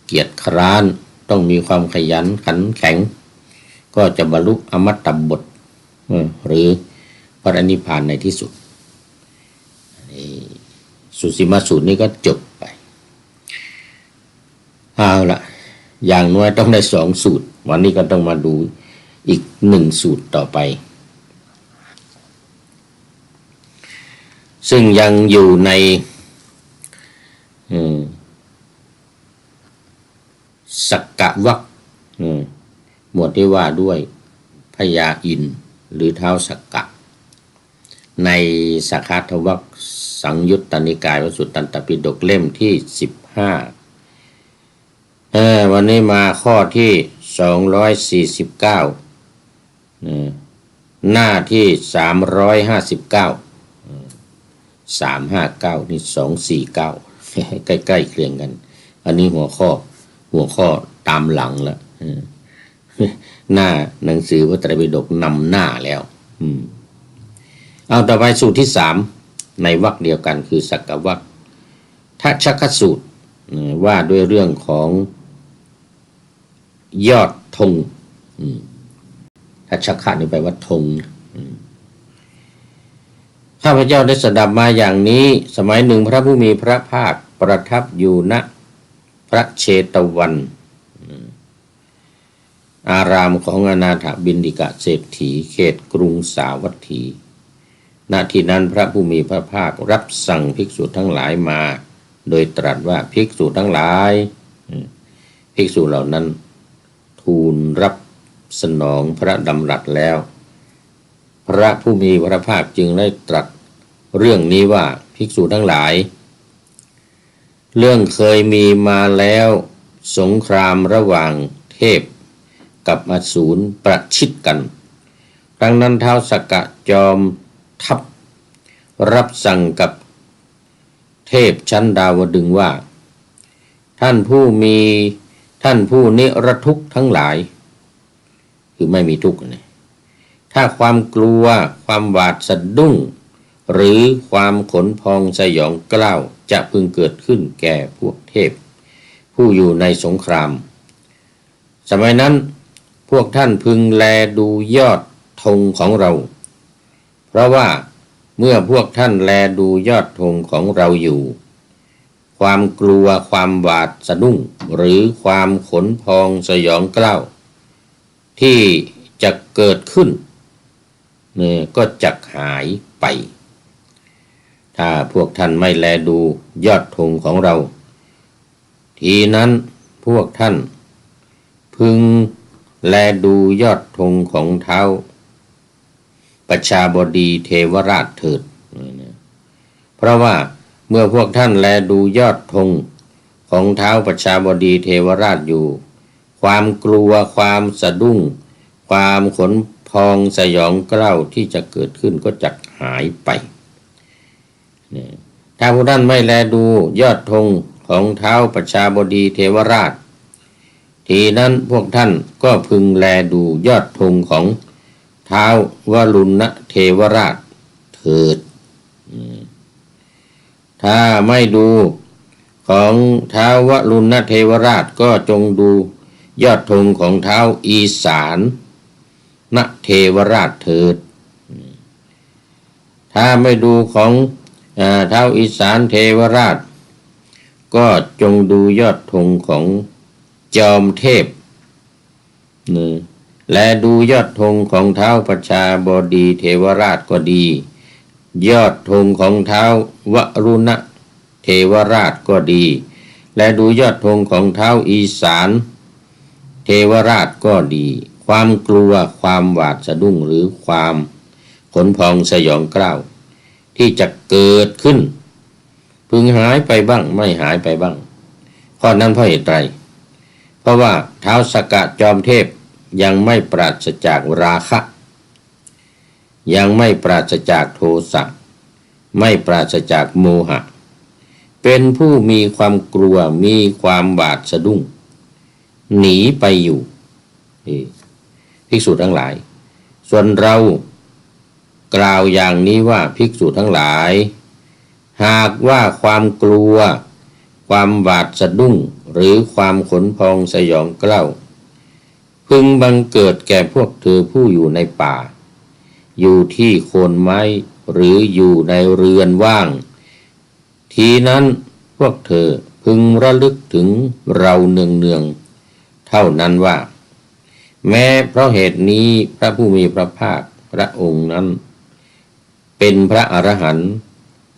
เกียจคร้านต้องมีความขยันขันแข็งก็จะบรรลุอมตะบทหรือพระนิพพานในที่สุดสุสิมาสูตรนี้ก็จบไปเอาละอย่างน้อยต้องได้2สูตรวันนี้ก็ต้องมาดูอีก1สูตรต่อไปซึ่งยังอยู่ในสักกะวรรคหมวดที่ว่าด้วยพญาอินทร์หรือท้าวสักกะในสักขทวรรคสังยุตตนิกายวสุตตันตปิฎกเล่มที่15วันนี้มาข้อที่249หน้าที่359 359นี่249ใกล้ๆเคียงกันอันนี้หัวข้อตามหลังแล้วหน้าหนังสือพระไตรปิฎกนำหน้าแล้วเอาต่อไปสูตรที่3ในวรรคเดียวกันคือสักกะวรรคทัชชคสูตรว่าด้วยเรื่องของยอดธงทัชชคะนี่แปลว่าธงข้าพเจ้าได้สดับมาอย่างนี้สมัยหนึ่งพระผู้มีพระภาคประทับอยู่ณพระเชตวันอารามของอนาถบิณฑิกเศรษฐีเขตกรุงสาวัตถีณที่นั้นพระผู้มีพระภาครับสั่งภิกษุทั้งหลายมาโดยตรัสว่าภิกษุทั้งหลายภิกษุเหล่านั้นทูลรับสนองพระดำรัสแล้วพระผู้มีพระภาคจึงได้ตรัสเรื่องนี้ว่าภิกษุทั้งหลายเรื่องเคยมีมาแล้วสงครามระหว่างเทพกับอสูรประชิดกันครั้งนั้นท้าวสักกะจอมทัพรับสั่งกับเทพชั้นดาวดึงส์ว่าท่านผู้นิรทุกข์ทั้งหลายคือไม่มีทุกข์นะถ้าความกลัวความหวาดสะดุ้งหรือความขนพองสยองกล้าวจะพึงเกิดขึ้นแก่พวกเทพผู้อยู่ในสงครามสมัยนั้นพวกท่านพึงแลดูยอดธงของเราเพราะว่าเมื่อพวกท่านแลดูยอดธงของเราอยู่ความกลัวความหวาดสะดุ้งหรือความขนพองสยองกล้าวที่จะเกิดขึ้นก็จะหายไป ถ้าพวกท่านไม่แลดูยอดธงของเราทีนั้นพวกท่านพึงแลดูยอดธงของเท้าประชาบดีเทวราชเถิดเพราะว่าเมื่อพวกท่านแลดูยอดธงของเท้าประชาบดีเทวราชอยู่ความกลัวความสะดุ้งความขนพองสยองเกล้าที่จะเกิดขึ้นก็จะหายไปถ้าพวกท่านไม่แลดูยอดธงของเท้าประชาบดีเทวราชทีนั้นพวกท่านก็พึงแลดูยอดธงของเท้าวรุณเทวราชเถิดถ้าไม่ดูของท้าววรุณเทวราชก็จงดูยอดธงของเท้าอีสานนเทวราชเถิดถ้าไม่ดูของเท้าอีสานเทวราชก็จงดูยอดธงของจอมเทพและดูยอดธงของเท้าประชาบดีเทวราชก็ดียอดธงของเท้าวรุณเทวราชก็ดีและดูยอดธงของเท้าอีสานเทวราชก็ดีความกลัวความหวาดสะดุ้งหรือความขนพองสยองเกล้าที่จะเกิดขึ้นพึงหายไปบ้างไม่หายไปบ้างข้อนั้นเพราะเหตุไรเพราะว่าเท้าสกะจอมเทพยังไม่ปราศจากราคะยังไม่ปราศจากโทสะไม่ปราศจากโมหะเป็นผู้มีความกลัวมีความหวาดสะดุ้งหนีไปอยู่ภิกษุทั้งหลายส่วนเรากล่าวอย่างนี้ว่าภิกษุทั้งหลายหากว่าความกลัวความหวาดสะดุ้งหรือความขนพองสยองเกล้าพึงบังเกิดแก่พวกเธอผู้อยู่ในป่าอยู่ที่โคนไม้หรืออยู่ในเรือนว่างทีนั้นพวกเธอพึงระลึกถึงเราเนืองๆเท่านั้นว่าแม้เพราะเหตุนี้พระผู้มีพระภาคพระองค์นั้นเป็นพระอรหันต์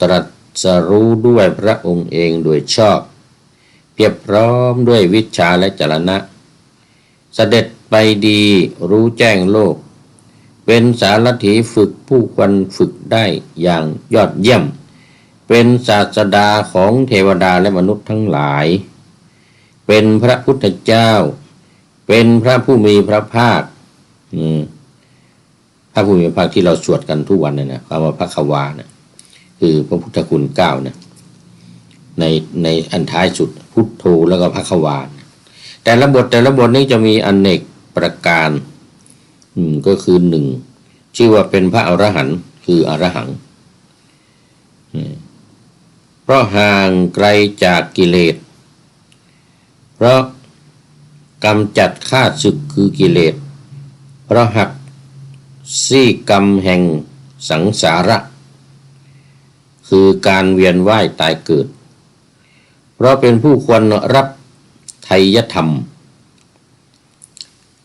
ตรัสรู้ด้วยพระองค์เองโดยชอบเพียบพร้อมด้วยวิชชาและจรณะเสด็จไปดีรู้แจ้งโลกเป็นสารถีฝึกผู้ควรฝึกได้อย่างยอดเยี่ยมเป็นศาสดาของเทวดาและมนุษย์ทั้งหลายเป็นพระพุทธเจ้าเป็นพระผู้มีพระภาคพระผู้มีพระภาคที่เราสวดกันทุกวันนะคำว่าพระควานะคือพระพุทธคุณ9นะในอันท้ายสุดพุทโธแล้วก็พระควาแต่ละบทนี้จะมีอเนกประการก็คือ1ชื่อว่าเป็นพระอรหันต์คืออรหังเพราะห่างไกลจากกิเลสเพราะกำจัดข้าศึกคือกิเลสเพราะหักซี่กรรมแห่งสังสาระคือการเวียนว่ายตายเกิดเพราะเป็นผู้ควรรับไทยธรรม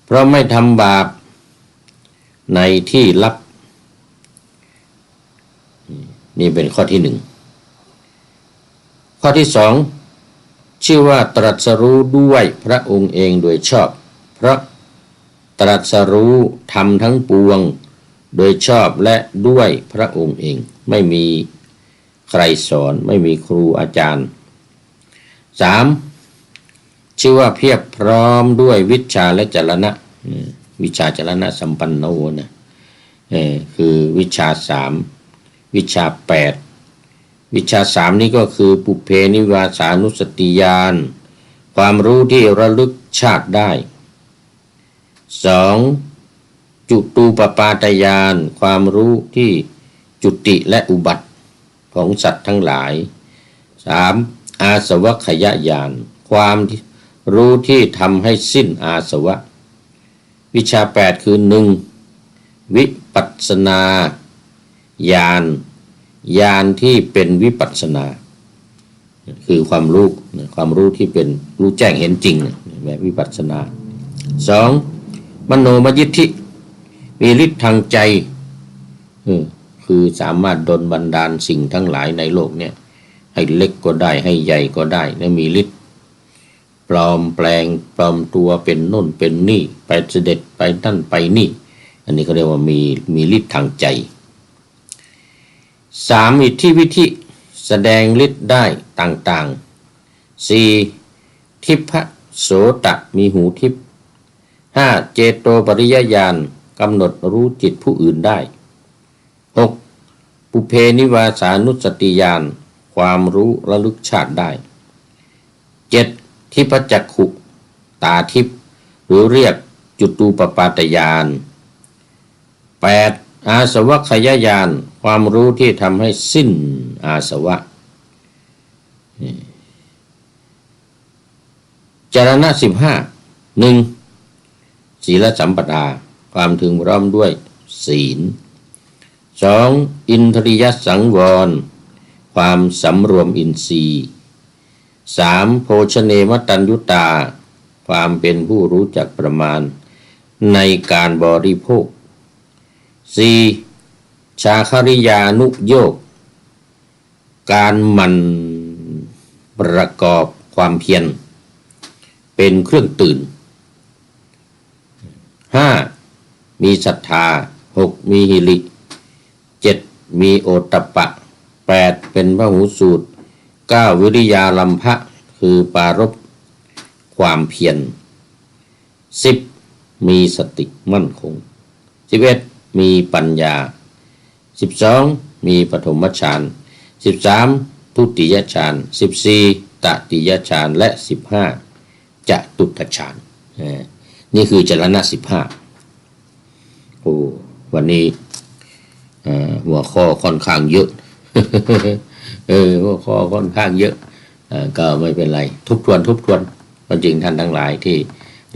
เพราะไม่ทำบาปในที่ลับนี่เป็นข้อที่1ข้อที่2ชื่อว่าตรัสรู้ด้วยพระองค์เองโดยชอบเพราะตรัสรู้ธรรมทั้งปวงโดยชอบและด้วยพระองค์เองไม่มีใครสอนไม่มีครูอาจารย์3ชื่อว่าเพียบพร้อมด้วยวิชชาและจรณะวิชาจรณะสัมปันโนนะคือวิชา3วิชา8วิชา3นี้ก็คือปุเพนิวาสานุสติญาณความรู้ที่ระลึกชาติได้2จุตูปปาตญาณความรู้ที่จุติและอุบัติของสัตว์ทั้งหลาย3อาสวะขยญาณความรู้ที่ทำให้สิ้นอาสวะวิชา8คือ1วิปัสสนาญาณที่เป็นวิปัสสนาคือความรู้ที่เป็นรู้แจ้งเห็นจริงแบบวิปัสสนา2มโนมยิทธิมีฤทธิ์ทางใจ คือสามารถดลบันดาลสิ่งทั้งหลายในโลกเนี่ยให้เล็กก็ได้ให้ใหญ่ก็ได้และมีฤทธิ์ปลอมแปลงปลอมตัวเป็นโน่นเป็นนี่ไปเสด็จไปนั่นไปนี่อันนี้เขาเรียกว่ามีฤทธิ์ทางใจ3อิทธิวิธิแสดงฤทธิ์ได้ต่างๆ4ทิพโสตะมีหูทิพย์5เจโตปริยญาณกำหนดรู้จิตผู้อื่นได้6ปุเพนิวาสานุสติญาณความรู้ระลึกชาติได้7ทิพจักขุตาทิพย์หรือเรียกจุตูปปาตญาณ8อาสวัคยญาณความรู้ที่ทำให้สิ้นอาสวะจรณะ15 1ศีลสัมปทาความถึงพร้อมด้วยศีล2อินทริยสังวรความสำรวมอินทรีย์3โภชเนมตัญญุตาความเป็นผู้รู้จักประมาณในการบริโภค4ชาคริยานุโยกการหมั่นประกอบความเพียรเป็นเครื่องตื่น5มีศรัทธา6มีหิริ7มีโอตตัปปะ8เป็นพหูสูตร9วิริยาลัมภะคือปารภความเพียร10มีสติมั่นคง11มีปัญญา12มีปฐมฌาน13ทุติยฌาน14ตติยฌานและ15จตุตฌานนี่คือจรณะ15โอ้วันนี้หัวข้อค่อนข้างเยอะ หัวข้อค่อนข้างเยอะก็ไม่เป็นไรทบทวนความจริงท่านทั้งหลายที่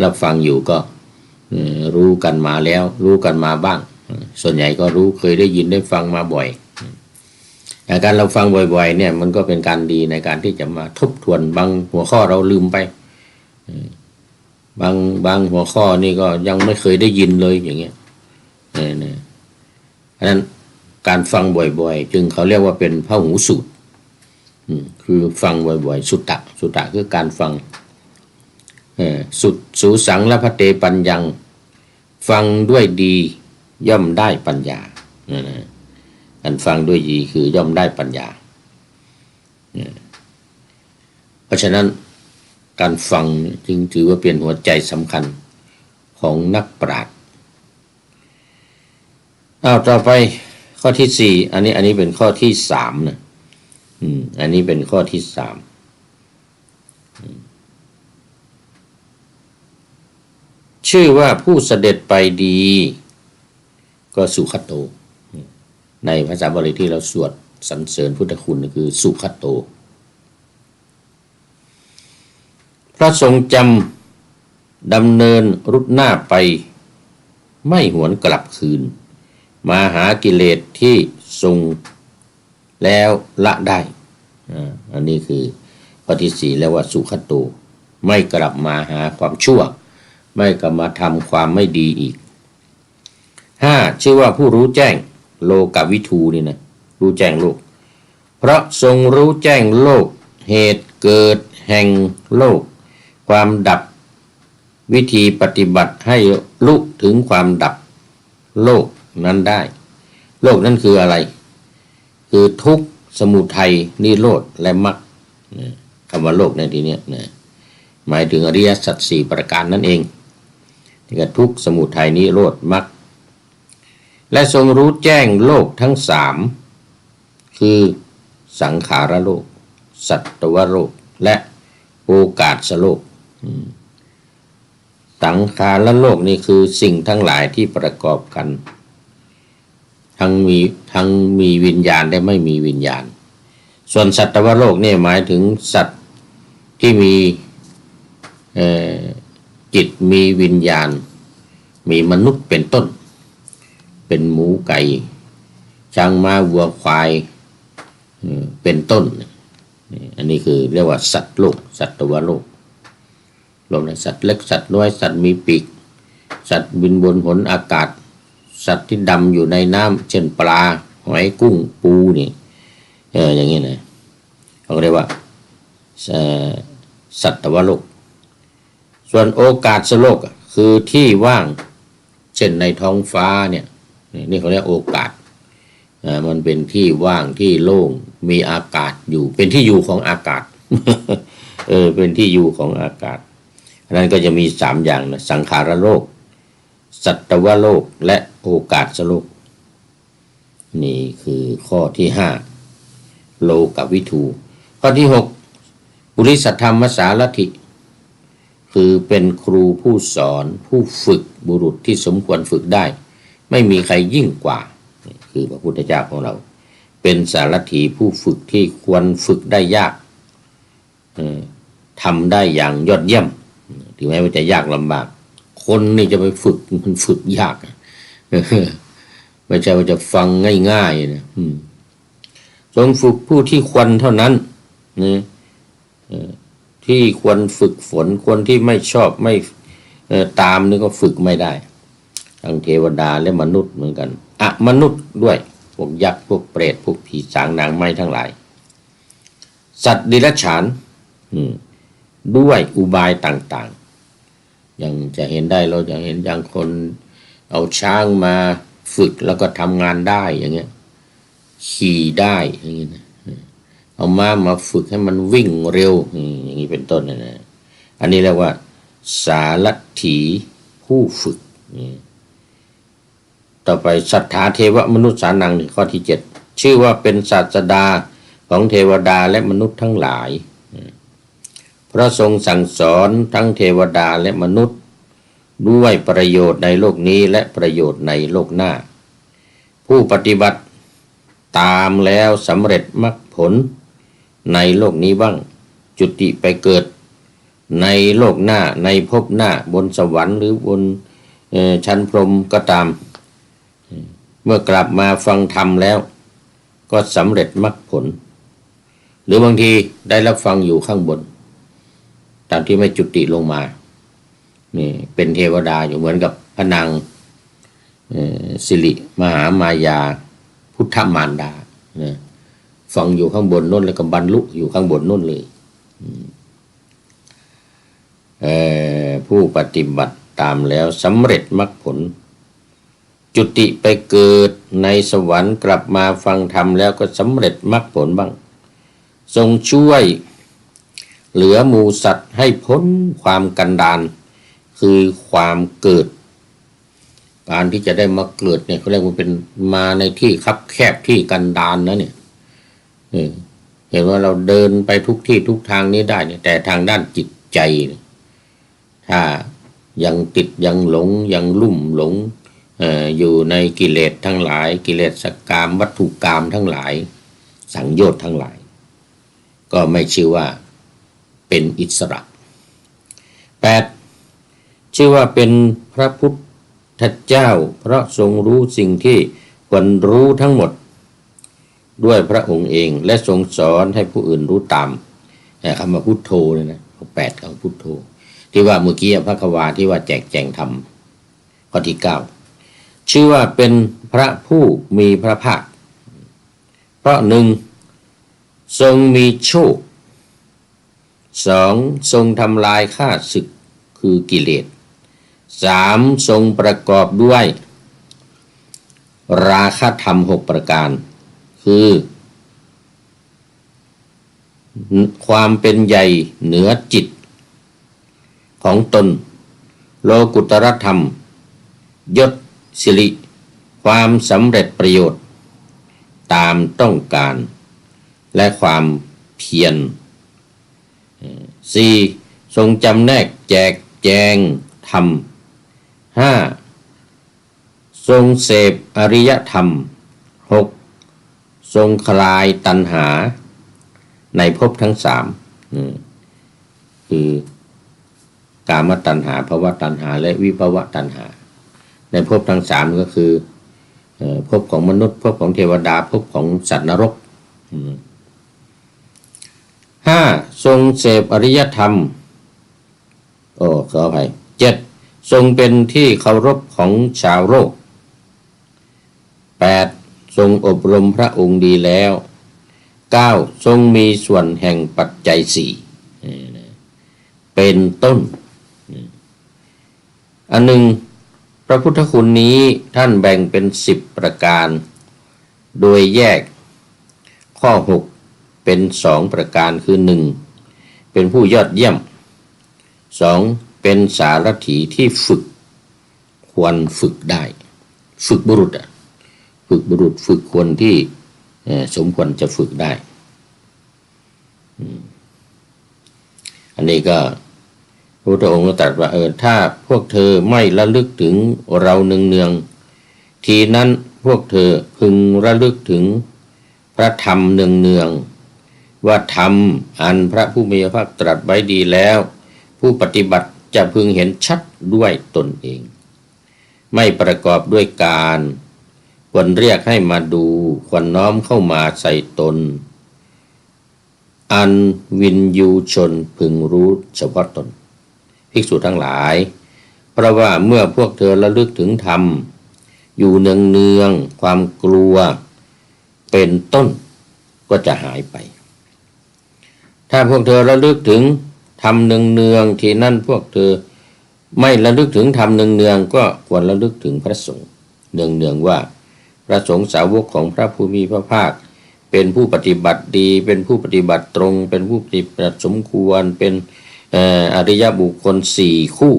รับฟังอยู่ก็รู้กันมาแล้วรู้กันมาบ้างส่วนใหญ่ก็รู้เคยได้ยินได้ฟังมาบ่อยการเราฟังบ่อยๆเนี่ยมันก็เป็นการดีในการที่จะมาทบทวนบางหัวข้อเราลืมไปบางหัวข้อนี่ก็ยังไม่เคยได้ยินเลยอย่างเงี้ยเพราะฉะนั้นการฟังบ่อยๆจึงเขาเรียกว่าเป็นพหูสูตรคือฟังบ่อยๆสุตตะคือการฟังสุดสูสังละพะเตปัญญังฟังด้วยดีย่อมได้ปัญญาการฟังด้วยดีคือย่อมได้ปัญญาเพราะฉะนั้นการฟังจึงถือว่าเป็นหัวใจสำคัญของนักปราชญ์ต่อไปข้อที่4อันนี้เป็นข้อที่3นะอันนี้เป็นข้อที่3ชื่อว่าผู้เสด็จไปดีก็สุขโตในภาษาบาลีที่เราสวดสรรเสริญพุทธคุณคือสุขโตพระทรงจำดำเนินรุดหน้าไปไม่หวนกลับคืนมาหากิเลสที่ทรงแล้วละได้อันนี้คือข้อที่4แล้วว่าสุขโตไม่กลับมาหาความชั่วไม่กลับมาทำความไม่ดีอีก5ชื่อว่าผู้รู้แจ้งโลกวิทูนี่นะรู้แจ้งโลกเพราะทรงรู้แจ้งโลกเหตุเกิดแห่งโลกความดับวิธีปฏิบัติให้ลุถึงความดับโลกนั้นได้โลกนั้นคืออะไรคือทุกข์สมุทัยนิโรธและมรรคคำว่าโลกในที่นี้นะหมายถึงอริยสัจ4ประการนั่นเองที่คือทุกข์สมุทัยนิโรธมรรคและทรงรู้แจ้งโลกทั้ง3คือสังขารโลกสัตวโลกและโอกาสโลกสังขารโลกนี่คือสิ่งทั้งหลายที่ประกอบกันทั้งมีวิญญาณและไม่มีวิญญาณส่วนสัตวโลกนี่หมายถึงสัตว์ที่มีจิตมีวิญญาณมีมนุษย์เป็นต้นเป็นหมูไก่ช้างม้าวัวควายเป็นต้นอันนี้คือเรียกว่าสัตว์โลกสัตวโลกรวมในสัตว์เล็กสัตว์น้อยสัตว์มีปีกสัตว์บินบนหนอากาศสัตว์ที่ดำอยู่ในน้ำเช่นปลาห หอยกุ้งปูนี่อย่างนี้นะเขาเรียกว่าสัตวโลกส่วนโอกาสโลกคือที่ว่างเช่นในท้องฟ้าเนี่ยนี่เขาเรียกโอกาสมันเป็นที่ว่างที่โล่งมีอากาศอยู่เป็นที่อยู่ของอากาศ เป็นที่อยู่ของอากาศอันนั้นก็จะมี3อย่างนะสังขารโลกสัตวโลกและโอกาสโลกนี่คือข้อที่5โลกวิทูข้อที่6ปุริสธรรมสารถิคือเป็นครูผู้สอนผู้ฝึกบุรุษที่สมควรฝึกได้ไม่มีใครยิ่งกว่าคือพระพุทธเจ้าของเราเป็นสารถีผู้ฝึกที่ควรฝึกได้ยากทำได้อย่างยอดเยี่ยมถึงแม้ว่าจะยากลำบากคนนี่จะไปฝึกมันฝึกยากไม่ใช่ว่าจะฟังง่ายๆนะทรงฝึกผู้ที่ควรเท่านั้นนะที่ควรฝึกฝนคนที่ไม่ชอบไม่ตามนี่ก็ฝึกไม่ได้ทั้งเทวดาและมนุษย์เหมือนกันมนุษย์ด้วยพวกยักษ์พวกเปรตพวกผีสางนางไม้ทั้งหลายสัตว์ดิรัจฉานด้วยอุบายต่างๆอย่างจะเห็นได้เราจะเห็นอย่างคนเอาช้างมาฝึกแล้วก็ทำงานได้อย่างเงี้ยขี่ได้อย่างเงี้ยเอามาฝึกให้มันวิ่งเร็วอย่างนี้เป็นต้นนะอันนี้เรียกว่าสารถีผู้ฝึกต่อไปสัทธาเทวมนุษย์สานังข้อที่7ชื่อว่าเป็นศาสดาของเทวดาและมนุษย์ทั้งหลายพระทรงสั่งสอนทั้งเทวดาและมนุษย์ด้วยประโยชน์ในโลกนี้และประโยชน์ในโลกหน้าผู้ปฏิบัติตามแล้วสำเร็จมรรคผลในโลกนี้บ้างจุติไปเกิดในโลกหน้าในภพหน้าบนสวรรค์หรือบนชั้นพรหมก็ตามเมื่อกลับมาฟังธรรมแล้วก็สำเร็จมรรคผลหรือบางทีได้รับฟังอยู่ข้างบนตามที่ไม่จุติลงมานี่เป็นเทวดาอยู่เหมือนกับพระนางสิริมหามายาพุทธมารดาฟังอยู่ข้างบนนู่นแล้วก็บรรลุอยู่ข้างบนนู่นเลยผู้ปฏิบัติตามแล้วสำเร็จมรรคผลจุติไปเกิดในสวรรค์กลับมาฟังธรรมแล้วก็สำเร็จมรรคผลบ้างทรงช่วยเหลือหมู่สัตว์ให้พ้นความกันดารคือความเกิดการที่จะได้มาเกิดเนี่ยเขาเรียกว่าเป็นมาในที่คับแคบที่กันดารนะเนี่ยเห็นว่าเราเดินไปทุกที่ทุกทางนี้ได้เนี่ยแต่ทางด้านจิตใจถ้ายังติดยังหลงยังลุ่มหลงอยู่ในกิเลสทั้งหลายกิเลสกามวัตถุกรรมทั้งหลายสังโยชน์ทั้งหลายก็ไม่ชื่อว่าเป็นอิสระ8ชื่อว่าเป็นพระพุทธเจ้าเพราะทรงรู้สิ่งที่ควรรู้ทั้งหมดด้วยพระองค์เองและทรงสอนให้ผู้อื่นรู้ตามคำว่าพุทโธเลยนะ8คำพุทโธที่ว่าเมื่อกี้พระควาที่ว่าแจกแจงธรรมข้อที่9ชื่อว่าเป็นพระผู้มีพระภาคเพราะ1ทรงมีโชค2ทรงทำลายข้าศึกคือกิเลส3ทรงประกอบด้วยราคะธรรม6ประการคือความเป็นใหญ่เหนือจิตของตนโลกุตรธรรมยศสิริความสำเร็จประโยชน์ตามต้องการและความเพียร4ทรงจำแนกแจกแจงธรรม5ทรงเสพอริยธรรม6ทรงคลายตัณหาในภพทั้ง3คือกามตัณหาภวตัณหาและวิภวตัณหาในภพทั้ง3ก็คือภพของมนุษย์ภพของเทวดาภพของสัตว์นรก5ทรงเสพอริยธรรมขออภัย7ทรงเป็นที่เคารพของชาวโลก8 ทรงอบรมพระองค์ดีแล้ว 9. ทรงมีส่วนแห่งปัจจัย 4เป็นต้นอันหนึ่งพระพุทธคุณนี้ท่านแบ่งเป็น10ประการโดยแยกข้อ6เป็น2ประการคือ 1. เป็นผู้ยอดเยี่ยม 2. เป็นสารถีที่ฝึกควรฝึกได้ฝึกบุรุษฝึกคนที่สมควรจะฝึกได้อันนี้ก็พระพุทธองค์ก็ตรัสว่าถ้าพวกเธอไม่ระลึกถึงเราเนืองๆทีนั้นพวกเธอพึงระลึกถึงพระธรรมเนืองๆว่าธรรมอันพระผู้มีพระภาคตรัสไว้ดีแล้วผู้ปฏิบัติจะพึงเห็นชัดด้วยตนเองไม่ประกอบด้วยการควรเรียกให้มาดูควรน้อมเข้ามาใส่ตนอันวินยูชนพึงรู้เฉพาะตนภิกษุทั้งหลายเพราะว่าเมื่อพวกเธอระลึกถึงธรรมอยู่เนืองๆความกลัวเป็นต้นก็จะหายไปถ้าพวกเธอระลึกถึงธรรมเนืองๆที่นั่นพวกเธอไม่ระลึกถึงธรรมเนืองๆก็ควรระลึกถึงพระสงฆ์เนืองๆว่าพระสงฆ์สาวกของพระผู้มีพระภาคเป็นผู้ปฏิบัติดีเป็นผู้ปฏิบัติตรงเป็นผู้ปฏิบัติสมควรเป็นอริยบุคคล4คู่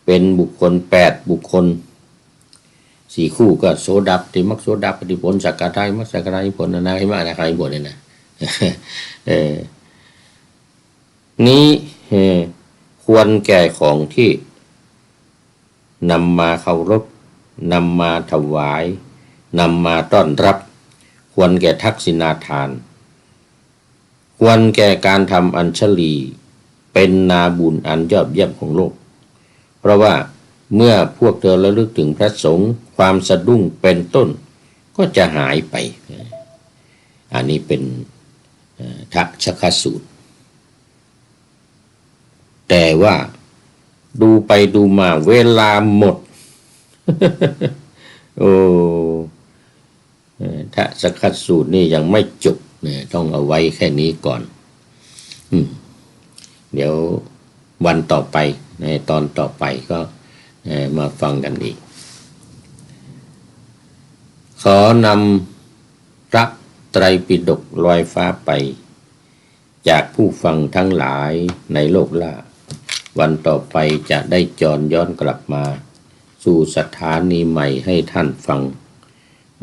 เป็นบุคคล8บุคคล4คู่ก็โสดัปติมัคโสดัปฏิผลสักกะทายมัคสักกะทายผลอนาคาอนาคาผลเนี่ยนะนี้ควรแก่ของที่นำมาเคารพนำมาถวายนำมาต้อนรับควรแก่ทักษิณาทานควรแก่การทำอัญชลีเป็นนาบุญอันยอดเยี่ยมของโลกเพราะว่าเมื่อพวกเธอระลึกถึงพระสงฆ์ความสะดุ้งเป็นต้นก็จะหายไปอันนี้เป็นทักษะสูตรแต่ว่าดูไปดูมาเวลาหมด โอ้ทักษะสูตรนี่ยังไม่จบเนี่ยต้องเอาไว้แค่นี้ก่อนเดี๋ยววันต่อไปในตอนต่อไปก็มาฟังกันอีกขอนำพระไตรปิฎกลอยฟ้าไปจากผู้ฟังทั้งหลายในโลกล่าวันต่อไปจะได้จรย้อนกลับมาสู่สถานีใหม่ให้ท่านฟัง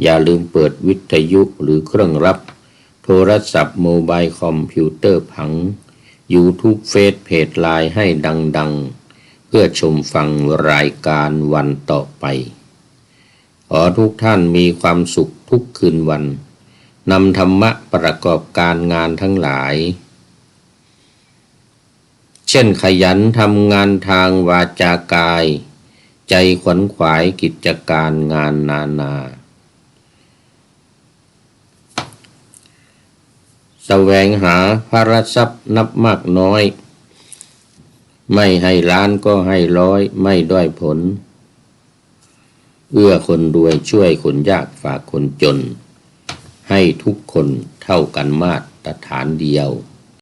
อย่าลืมเปิดวิทยุหรือเครื่องรับโทรศัพท์โมบายคอมพิวเตอร์ผังYouTube เฟซเพจไลน์ให้ดังๆเพื่อชมฟังรายการวันต่อไปขอทุกท่านมีความสุขทุกคืนวันนำธรรมะประกอบการงานทั้งหลายเช่นขยันทำงานทางวาจากายใจขวนขวายกิจการงานนานาแสวงหาภารทรัพย์นับมากน้อยไม่ให้ล้านก็ให้ร้อยไม่ด้อยผลเอื้อคนรวยช่วยคนยากฝากคนจนให้ทุกคนเท่ากันมาตรฐานเดียว